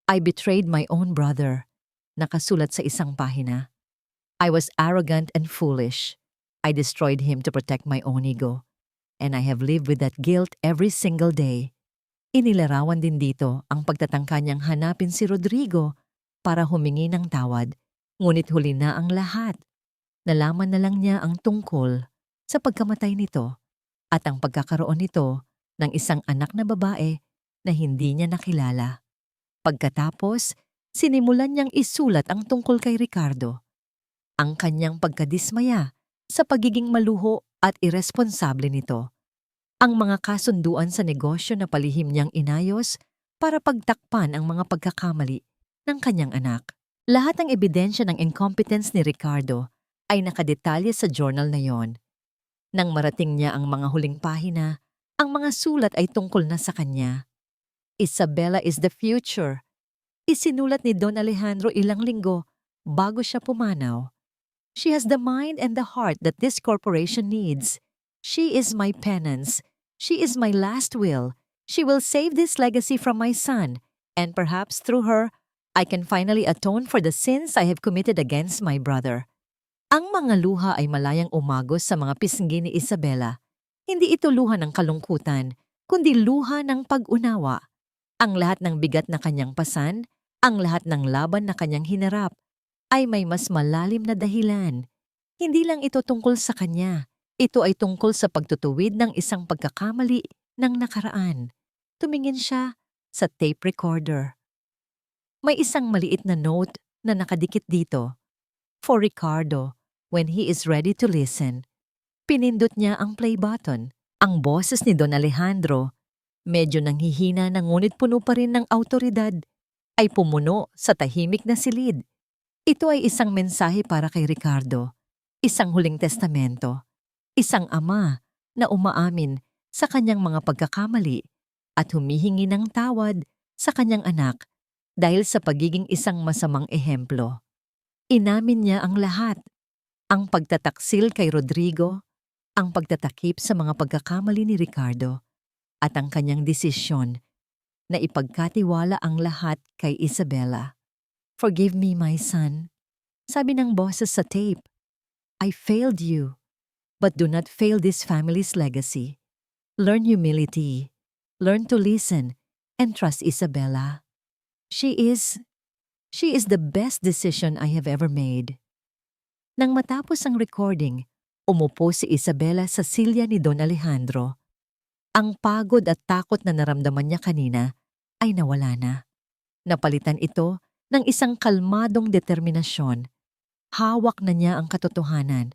I betrayed my own brother, nakasulat sa isang pahina. I was arrogant and foolish. I destroyed him to protect my own ego. And I have lived with that guilt every single day. Inilarawan din dito ang pagtatangka niyang hanapin si Rodrigo para humingi ng tawad, ngunit huli na ang lahat. Nalaman na lang niya ang tungkol sa pagkamatay nito at ang pagkakaroon nito ng isang anak na babae na hindi niya nakilala. Pagkatapos, sinimulan niyang isulat ang tungkol kay Ricardo. Ang kanyang pagkadismaya sa pagiging maluho at iresponsable nito. Ang mga kasunduan sa negosyo na palihim niyang inayos para pagtakpan ang mga pagkakamali ng kanyang anak. Lahat ng ebidensya ng incompetence ni Ricardo ay nakadetalye sa journal na yon. Nang marating niya ang mga huling pahina, ang mga sulat ay tungkol na sa kanya. Isabela is the future. Isinulat ni Don Alejandro ilang linggo bago siya pumanaw. She has the mind and the heart that this corporation needs. She is my penance. She is my last will. She will save this legacy from my son, and perhaps through her, I can finally atone for the sins I have committed against my brother. Ang mga luha ay malayang umagos sa mga pisngi ni Isabela. Hindi ito luha ng kalungkutan, kundi luha ng pag-unawa. Ang lahat ng bigat na kanyang pasan, ang lahat ng laban na kanyang hinarap, ay may mas malalim na dahilan. Hindi lang ito tungkol sa kanya. Ito ay tungkol sa pagtutuwid ng isang pagkakamali ng nakaraan. Tumingin siya sa tape recorder. May isang maliit na note na nakadikit dito. For Ricardo, when he is ready to listen. Pinindot niya ang play button. Ang boses ni Don Alejandro, medyo nanghihina na ngunit puno pa rin ng awtoridad, ay pumuno sa tahimik na silid. Ito ay isang mensahe para kay Ricardo, isang huling testamento, isang ama na umaamin sa kanyang mga pagkakamali at humihingi ng tawad sa kanyang anak dahil sa pagiging isang masamang ehemplo. Inamin niya ang lahat, ang pagtataksil kay Rodrigo, ang pagtatakip sa mga pagkakamali ni Ricardo, at ang kanyang desisyon na ipagkatiwala ang lahat kay Isabela. Forgive me, my son. Sabi ng boses sa tape, I failed you, but do not fail this family's legacy. Learn humility, learn to listen, and trust Isabela. She is the best decision I have ever made. Nang matapos ang recording, umupo si Isabela sa silya ni Don Alejandro. Ang pagod at takot na naramdaman niya kanina ay nawala na. Napalitan ito ng isang kalmadong determinasyon. Hawak na niya ang katotohanan.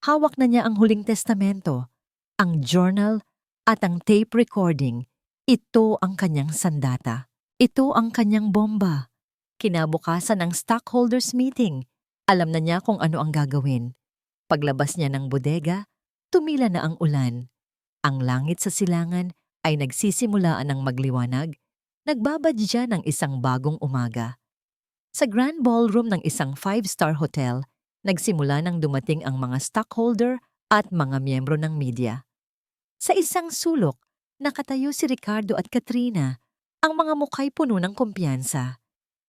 Hawak na niya ang huling testamento, ang journal at ang tape recording. Ito ang kanyang sandata. Ito ang kanyang bomba. Kinabukasan ng stockholders meeting. Alam na niya kung ano ang gagawin. Paglabas niya ng bodega, tumila na ang ulan. Ang langit sa silangan ay nagsisimulaan ng magliwanag. Nagbabadya ng isang bagong umaga. Sa grand ballroom ng isang 5-star hotel, nagsimula nang dumating ang mga stockholder at mga miyembro ng media. Sa isang sulok, nakatayo si Ricardo at Katrina, ang mga mukha'y puno ng kumpiyansa.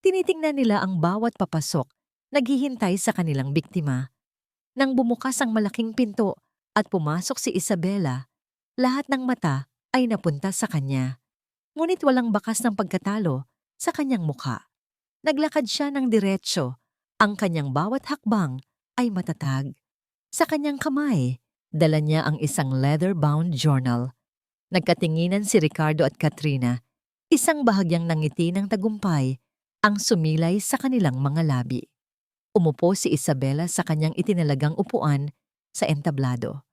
Tinitingnan nila ang bawat papasok, naghihintay sa kanilang biktima. Nang bumukas ang malaking pinto at pumasok si Isabela, lahat ng mata ay napunta sa kanya. Ngunit walang bakas ng pagkatalo sa kanyang mukha. Naglakad siya ng diretsyo. Ang kanyang bawat hakbang ay matatag. Sa kanyang kamay, dala niya ang isang leather-bound journal. Nagkatinginan si Ricardo at Katrina. Isang bahagyang nangiti ng tagumpay ang sumilay sa kanilang mga labi. Umupo si Isabela sa kanyang itinalagang upuan sa entablado.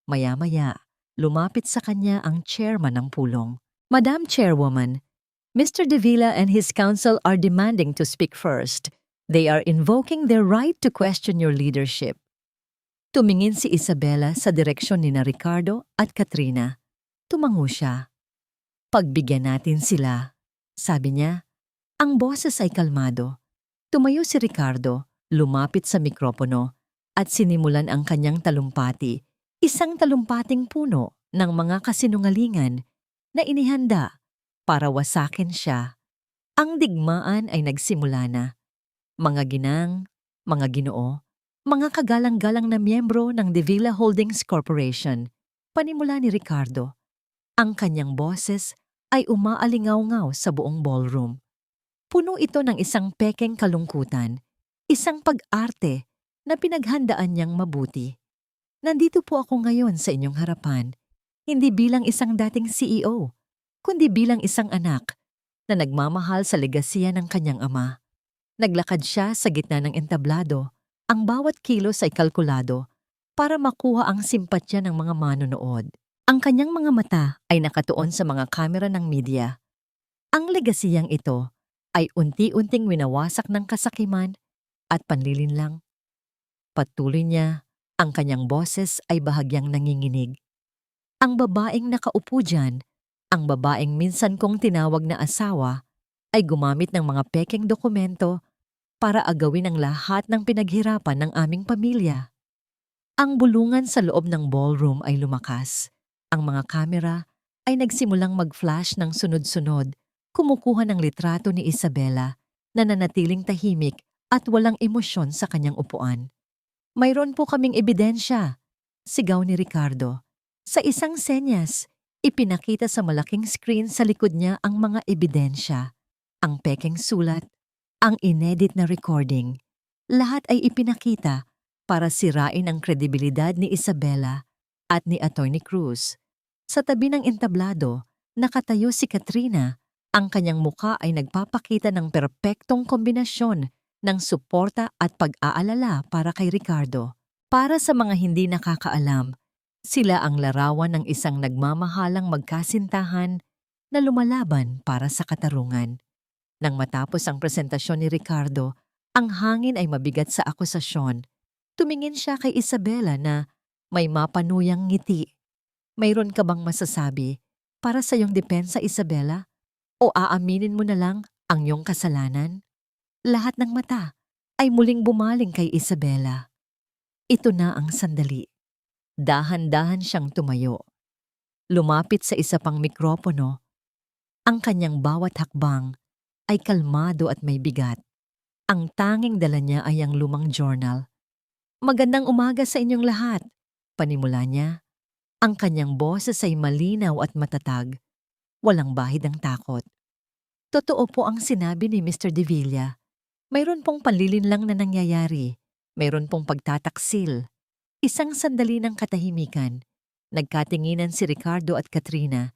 Maya-maya, lumapit sa kanya ang chairman ng pulong. Madam Chairwoman, Mr. Davila and his counsel are demanding to speak first. They are invoking their right to question your leadership. Tumingin si Isabela sa direksyon ni Ricardo at Katrina. Tumango siya. Pagbigyan natin sila, sabi niya. Ang boses ay kalmado. Tumayo si Ricardo, lumapit sa mikropono, at sinimulan ang kanyang talumpati, isang talumpating puno ng mga kasinungalingan na inihanda para wasakin siya. Ang digmaan ay nagsimula na. Mga ginang, mga ginoo, mga kagalang-galang na miyembro ng Davila Holdings Corporation, panimula ni Ricardo. Ang kanyang boses ay umaalingaw-ngaw sa buong ballroom. Puno ito ng isang pekeng kalungkutan, isang pag-arte na pinaghandaan niyang mabuti. Nandito po ako ngayon sa inyong harapan, hindi bilang isang dating CEO, kundi bilang isang anak na nagmamahal sa legasiya ng kanyang ama. Naglakad siya sa gitna ng entablado. Ang bawat kilos ay kalkulado para makuha ang simpatya ng mga manonood. Ang kanyang mga mata ay nakatuon sa mga kamera ng media. Ang legasiyang ito ay unti-unting winawasak ng kasakiman at panlilinlang. Patuloy niya, ang kanyang boses ay bahagyang nanginginig. Ang babaeng nakaupo dyan, ang babaeng minsan kong tinawag na asawa, ay gumamit ng mga pekeng dokumento para agawin ang lahat ng pinaghirapan ng aming pamilya. Ang bulungan sa loob ng ballroom ay lumakas. Ang mga kamera ay nagsimulang mag-flash ng sunod-sunod, kumukuha ng litrato ni Isabela na nanatiling tahimik at walang emosyon sa kanyang upuan. Mayroon po kaming ebidensya, sigaw ni Ricardo. Sa isang senyas, ipinakita sa malaking screen sa likod niya ang mga ebidensya, ang pekeng sulat, ang inedit na recording. Lahat ay ipinakita para sirain ang kredibilidad ni Isabela at ni Atty. Cruz. Sa tabi ng entablado, nakatayo si Katrina. Ang kanyang muka ay nagpapakita ng perpektong kombinasyon ng suporta at pag-aalala para kay Ricardo. Para sa mga hindi nakakaalam, sila ang larawan ng isang nagmamahalang magkasintahan na lumalaban para sa katarungan. Nang matapos ang presentasyon ni Ricardo, ang hangin ay mabigat sa akusasyon. Tumingin siya kay Isabela na may mapanuyang ngiti. Mayroon ka bang masasabi para sa iyong depensa, Isabela? O aaminin mo na lang ang iyong kasalanan? Lahat ng mata ay muling bumaling kay Isabela. Ito na ang sandali. Dahan-dahan siyang tumayo. Lumapit sa isa pang mikropono. Ang kanyang bawat hakbang ay kalmado at may bigat. Ang tanging dala niya ay ang lumang journal. Magandang umaga sa inyong lahat, panimula niya. Ang kanyang boses ay malinaw at matatag. Walang bahid ng takot. Totoo po ang sinabi ni Mr. Davila. Mayroon pong panlilinlang na nangyayari. Mayroon pong pagtataksil. Isang sandali ng katahimikan. Nagkatinginan si Ricardo at Katrina.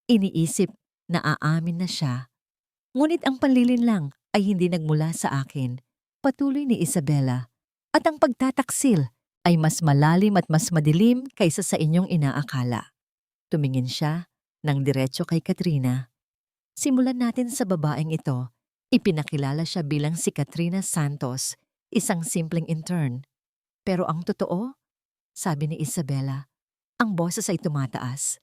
Iniisip na aamin na siya. Ngunit ang panlilinlang ay hindi nagmula sa akin, patuloy ni Isabela. At ang pagtataksil ay mas malalim at mas madilim kaysa sa inyong inaakala. Tumingin siya ng diretso kay Katrina. Simulan natin sa babaeng ito. Ipinakilala siya bilang si Katrina Santos, isang simpleng intern. Pero ang totoo, sabi ni Isabela, ang boses ay tumataas.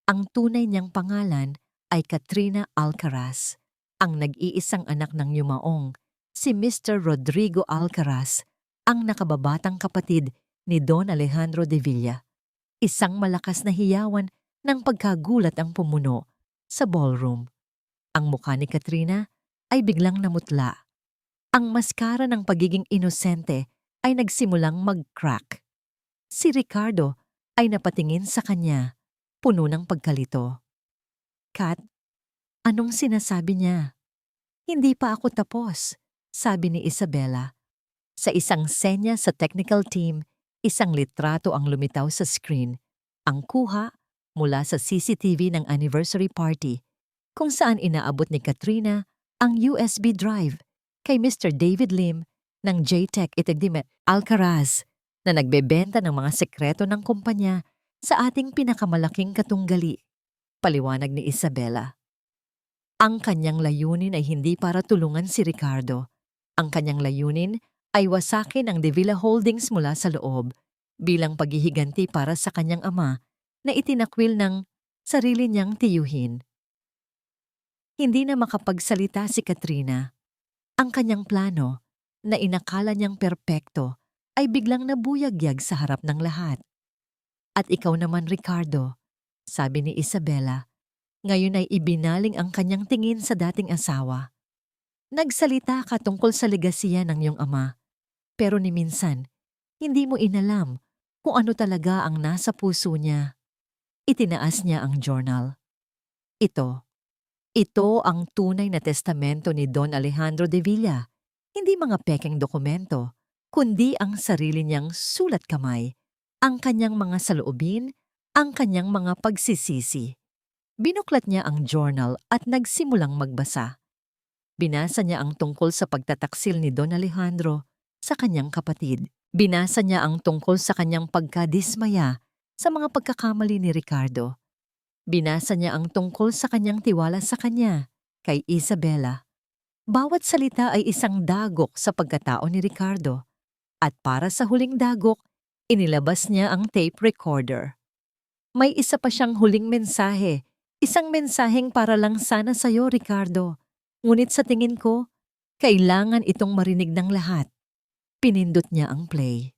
Ang tunay niyang pangalan ay Katrina Alcaraz, ang nag-iisang anak ng yumaong, si Mr. Rodrigo Alcaraz, ang nakababatang kapatid ni Don Alejandro de Villa. Isang malakas na hiyawan ng pagkagulat ang pumuno sa ballroom. Ang mukha ni Katrina ay biglang namutla. Ang maskara ng pagiging inosente ay nagsimulang mag-crack. Si Ricardo ay napatingin sa kanya, puno ng pagkalito. Kat, anong sinasabi niya? Hindi pa ako tapos, sabi ni Isabela. Sa isang senya sa technical team, isang litrato ang lumitaw sa screen. Ang kuha mula sa CCTV ng anniversary party, kung saan inaabot ni Katrina ang USB drive kay Mr. David Lim ng JTech Itagdimet Alcaraz na nagbebenta ng mga sekreto ng kumpanya sa ating pinakamalaking katunggali. Paliwanag ni Isabela. Ang kanyang layunin ay hindi para tulungan si Ricardo. Ang kanyang layunin ay wasakin ang De Villa Holdings mula sa loob bilang paghihiganti para sa kanyang ama na itinakwil ng sarili niyang tiyuhin. Hindi na makapagsalita si Katrina. Ang kanyang plano, na inakala niyang perpekto, ay biglang nabuyagyag sa harap ng lahat. At ikaw naman, Ricardo, sabi ni Isabela, ngayon ay ibinaling ang kanyang tingin sa dating asawa. Nagsalita ka tungkol sa legasiya ng iyong ama, pero ni minsan, hindi mo inalam kung ano talaga ang nasa puso niya. Itinaas niya ang journal. Ito ang tunay na testamento ni Don Alejandro de Villa. Hindi mga pekeng dokumento, kundi ang sarili niyang sulat kamay, ang kanyang mga saloobin, ang kanyang mga pagsisisi. Binuklat niya ang journal at nagsimulang magbasa. Binasa niya ang tungkol sa pagtataksil ni Don Alejandro sa kanyang kapatid. Binasa niya ang tungkol sa kanyang pagkadismaya sa mga pagkakamali ni Ricardo. Binasa niya ang tungkol sa kanyang tiwala sa kanya, kay Isabela. Bawat salita ay isang dagok sa pagkatao ni Ricardo. At para sa huling dagok, inilabas niya ang tape recorder. May isa pa siyang huling mensahe, isang mensaheng para lang sana sa'yo, Ricardo. Ngunit sa tingin ko, kailangan itong marinig ng lahat. Pinindot niya ang play.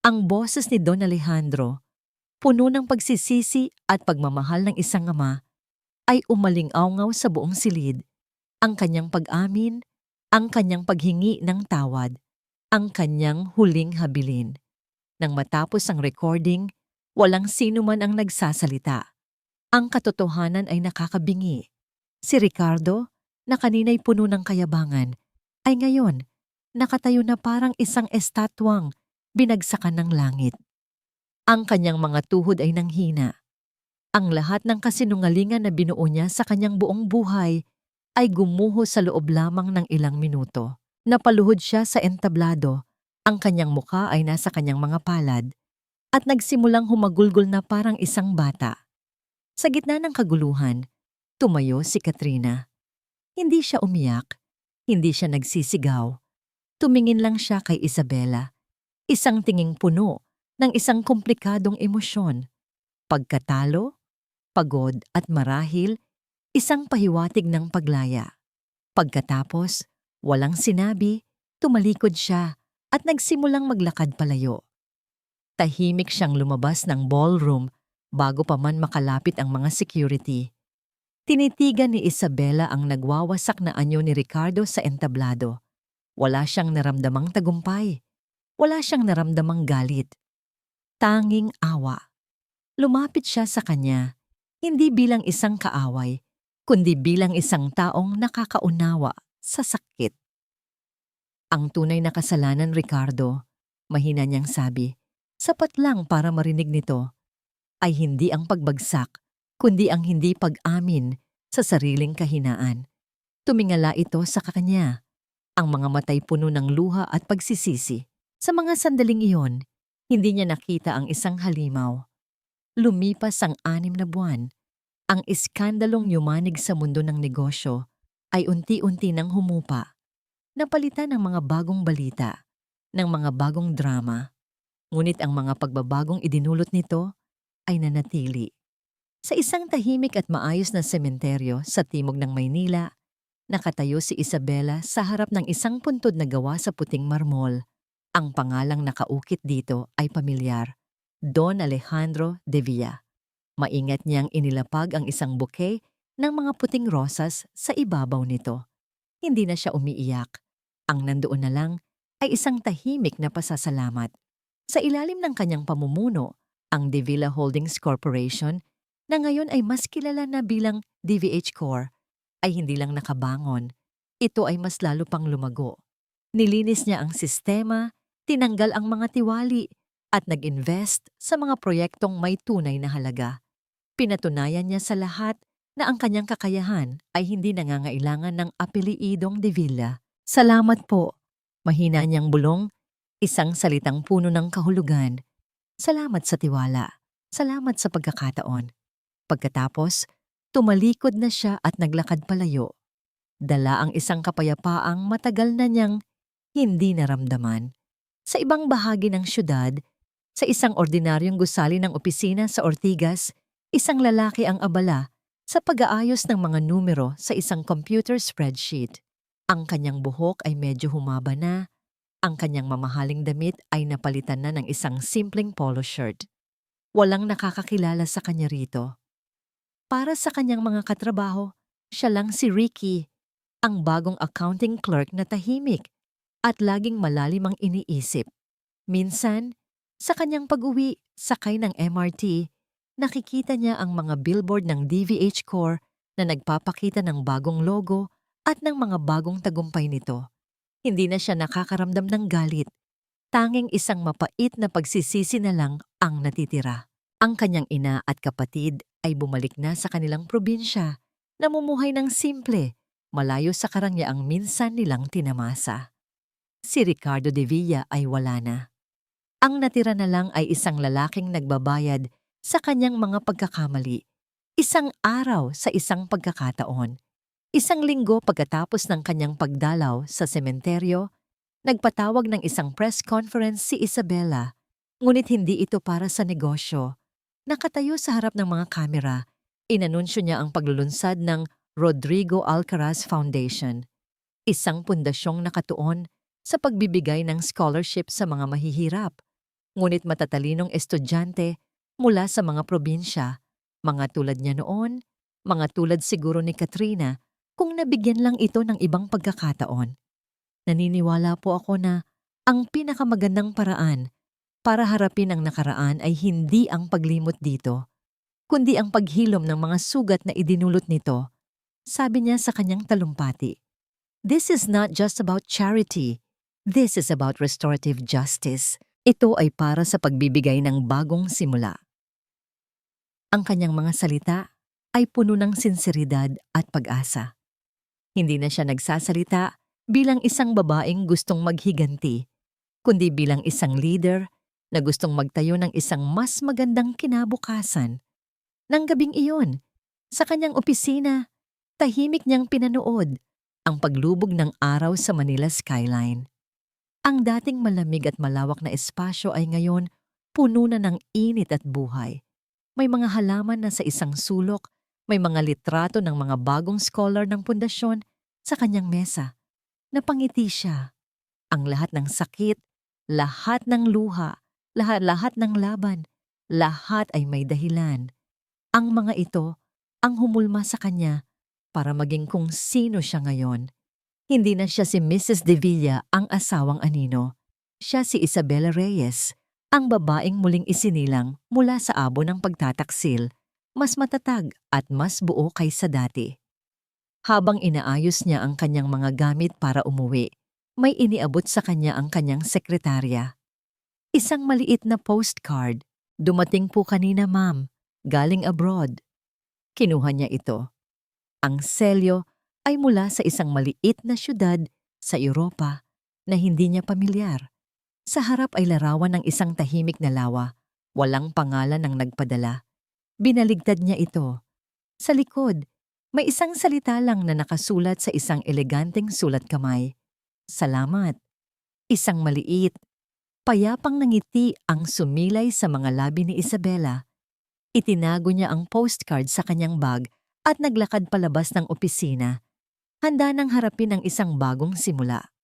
Ang boses ni Don Alejandro, puno ng pagsisisi at pagmamahal ng isang ama, ay umaling-awngaw sa buong silid. Ang kanyang pag-amin, ang kanyang paghingi ng tawad, ang kanyang huling habilin. Nang matapos ang recording, walang sino man ang nagsasalita. Ang katotohanan ay nakakabingi. Si Ricardo, na kanina'y puno ng kayabangan, ay ngayon nakatayo na parang isang estatwang binagsakan ng langit. Ang kanyang mga tuhod ay nanghina. Ang lahat ng kasinungalingan na binuo niya sa kanyang buong buhay ay gumuho sa loob lamang ng ilang minuto. Napaluhod siya sa entablado, ang kanyang muka ay nasa kanyang mga palad, at nagsimulang humagulgol na parang isang bata. Sa gitna ng kaguluhan, tumayo si Katrina. Hindi siya umiyak, hindi siya nagsisigaw. Tumingin lang siya kay Isabela, isang tinging puno ng isang komplikadong emosyon. Pagkatalo, pagod at marahil, isang pahiwatig ng paglaya. Pagkatapos, walang sinabi, tumalikod siya at nagsimulang maglakad palayo. Tahimik siyang lumabas ng ballroom bago pa man makalapit ang mga security. Tinitigan ni Isabela ang nagwawasak na anyo ni Ricardo sa entablado. Wala siyang naramdamang tagumpay. Wala siyang naramdamang galit. Tanging awa. Lumapit siya sa kanya, hindi bilang isang kaaway, kundi bilang isang taong nakakaunawa sa sakit. Ang tunay na kasalanan, Ricardo, mahina niyang sabi, sapat lang para marinig nito, ay hindi ang pagbagsak kundi ang hindi pag-amin sa sariling kahinaan. Tumingala ito sa kanya, ang mga matay puno ng luha at pagsisisi. Sa mga sandaling iyon, hindi niya nakita ang isang halimaw. Lumipas ang 6 na buwan. Ang iskandalong yumanig sa mundo ng negosyo ay unti-unti nang humupa. Napalitan ng mga bagong balita, ng mga bagong drama. Ngunit ang mga pagbabagong idinulot nito ay nanatili. Sa isang tahimik at maayos na sementeryo sa timog ng Maynila, nakatayo si Isabela sa harap ng isang puntod na gawa sa puting marmol. Ang pangalang nakaukit dito ay pamilyar, Don Alejandro de Villa. Maingat niyang inilapag ang isang bouquet ng mga puting rosas sa ibabaw nito. Hindi na siya umiiyak. Ang nandoon na lang ay isang tahimik na pasasalamat. Sa ilalim ng kanyang pamumuno, ang De Villa Holdings Corporation, na ngayon ay mas kilala na bilang DVH Corp, ay hindi lang nakabangon. Ito ay mas lalo pang lumago. Nilinis niya ang sistema, tinanggal ang mga tiwali, at nag-invest sa mga proyektong may tunay na halaga. Pinatunayan niya sa lahat na ang kanyang kakayahan ay hindi nangangailangan ng apeliidong De Villa. Salamat po. Mahina niyang bulong, isang salitang puno ng kahulugan. Salamat sa tiwala. Salamat sa pagkakataon. Pagkatapos, tumalikod na siya at naglakad palayo. Dala ang isang kapayapaang matagal na niyang hindi naramdaman. Sa ibang bahagi ng syudad, sa isang ordinaryong gusali ng opisina sa Ortigas, isang lalaki ang abala sa pag-aayos ng mga numero sa isang computer spreadsheet. Ang kanyang buhok ay medyo humaba na, ang kanyang mamahaling damit ay napalitan na ng isang simpleng polo shirt. Walang nakakakilala sa kanya rito. Para sa kanyang mga katrabaho, siya lang si Ricky, ang bagong accounting clerk na tahimik at laging malalim ang iniisip. Minsan, sa kanyang pag-uwi, sakay ng MRT, nakikita niya ang mga billboard ng DVH Corp na nagpapakita ng bagong logo at ng mga bagong tagumpay nito. Hindi na siya nakakaramdam ng galit. Tanging isang mapait na pagsisisi na lang ang natitira. Ang kanyang ina at kapatid ay bumalik na sa kanilang probinsya, namumuhay ng simple, malayo sa karangyaang minsan nilang tinamasa. Si Ricardo de Villa ay wala na. Ang natira na lang ay isang lalaking nagbabayad sa kanyang mga pagkakamali. Isang araw sa isang pagkakataon. Isang linggo pagkatapos ng kanyang pagdalaw sa sementeryo, nagpatawag ng isang press conference si Isabela, ngunit hindi ito para sa negosyo. Nakatayo sa harap ng mga kamera, inanunsyo niya ang paglulunsad ng Rodrigo Alcaraz Foundation, isang pundasyong nakatuon sa pagbibigay ng scholarship sa mga mahihirap, ngunit matatalinong estudyante mula sa mga probinsya, mga tulad niya noon, mga tulad siguro ni Katrina, kung nabigyan lang ito ng ibang pagkakataon. Naniniwala po ako na ang pinakamagandang paraan para harapin ang nakaraan ay hindi ang paglimot dito, kundi ang paghilom ng mga sugat na idinulot nito. Sabi niya sa kanyang talumpati, "This is not just about charity. This is about restorative justice." Ito ay para sa pagbibigay ng bagong simula. Ang kanyang mga salita ay puno ng sinseridad at pag-asa. Hindi na siya nagsasalita bilang isang babaeng gustong maghiganti, kundi bilang isang leader na gustong magtayo ng isang mas magandang kinabukasan. Nang gabing iyon, sa kanyang opisina, tahimik niyang pinanood ang paglubog ng araw sa Manila skyline. Ang dating malamig at malawak na espasyo ay ngayon puno na ng init at buhay. May mga halaman na sa isang sulok, may mga litrato ng mga bagong scholar ng pundasyon sa kanyang mesa. Napangiti siya. Ang lahat ng sakit, lahat ng luha, lahat ng laban, lahat ay may dahilan. Ang mga ito ang humulma sa kanya para maging kung sino siya ngayon. Hindi na siya si Mrs. De Villa ang asawang anino. Siya si Isabela Reyes, ang babaeng muling isinilang mula sa abo ng pagtataksil, mas matatag at mas buo kaysa dati. Habang inaayos niya ang kanyang mga gamit para umuwi, may iniabot sa kanya ang kanyang sekretarya. Isang maliit na postcard. "Dumating po kanina, ma'am. Galing abroad." Kinuha niya ito. Ang selyo ay mula sa isang maliit na syudad sa Europa na hindi niya pamilyar. Sa harap ay larawan ng isang tahimik na lawa, walang pangalan ng nagpadala. Binaligtad niya ito. Sa likod, may isang salita lang na nakasulat sa isang eleganteng sulat kamay. Salamat. Isang maliit, payapang nangiti ang sumilay sa mga labi ni Isabela. Itinago niya ang postcard sa kanyang bag at naglakad palabas ng opisina. Handa nang harapin ang isang bagong simula.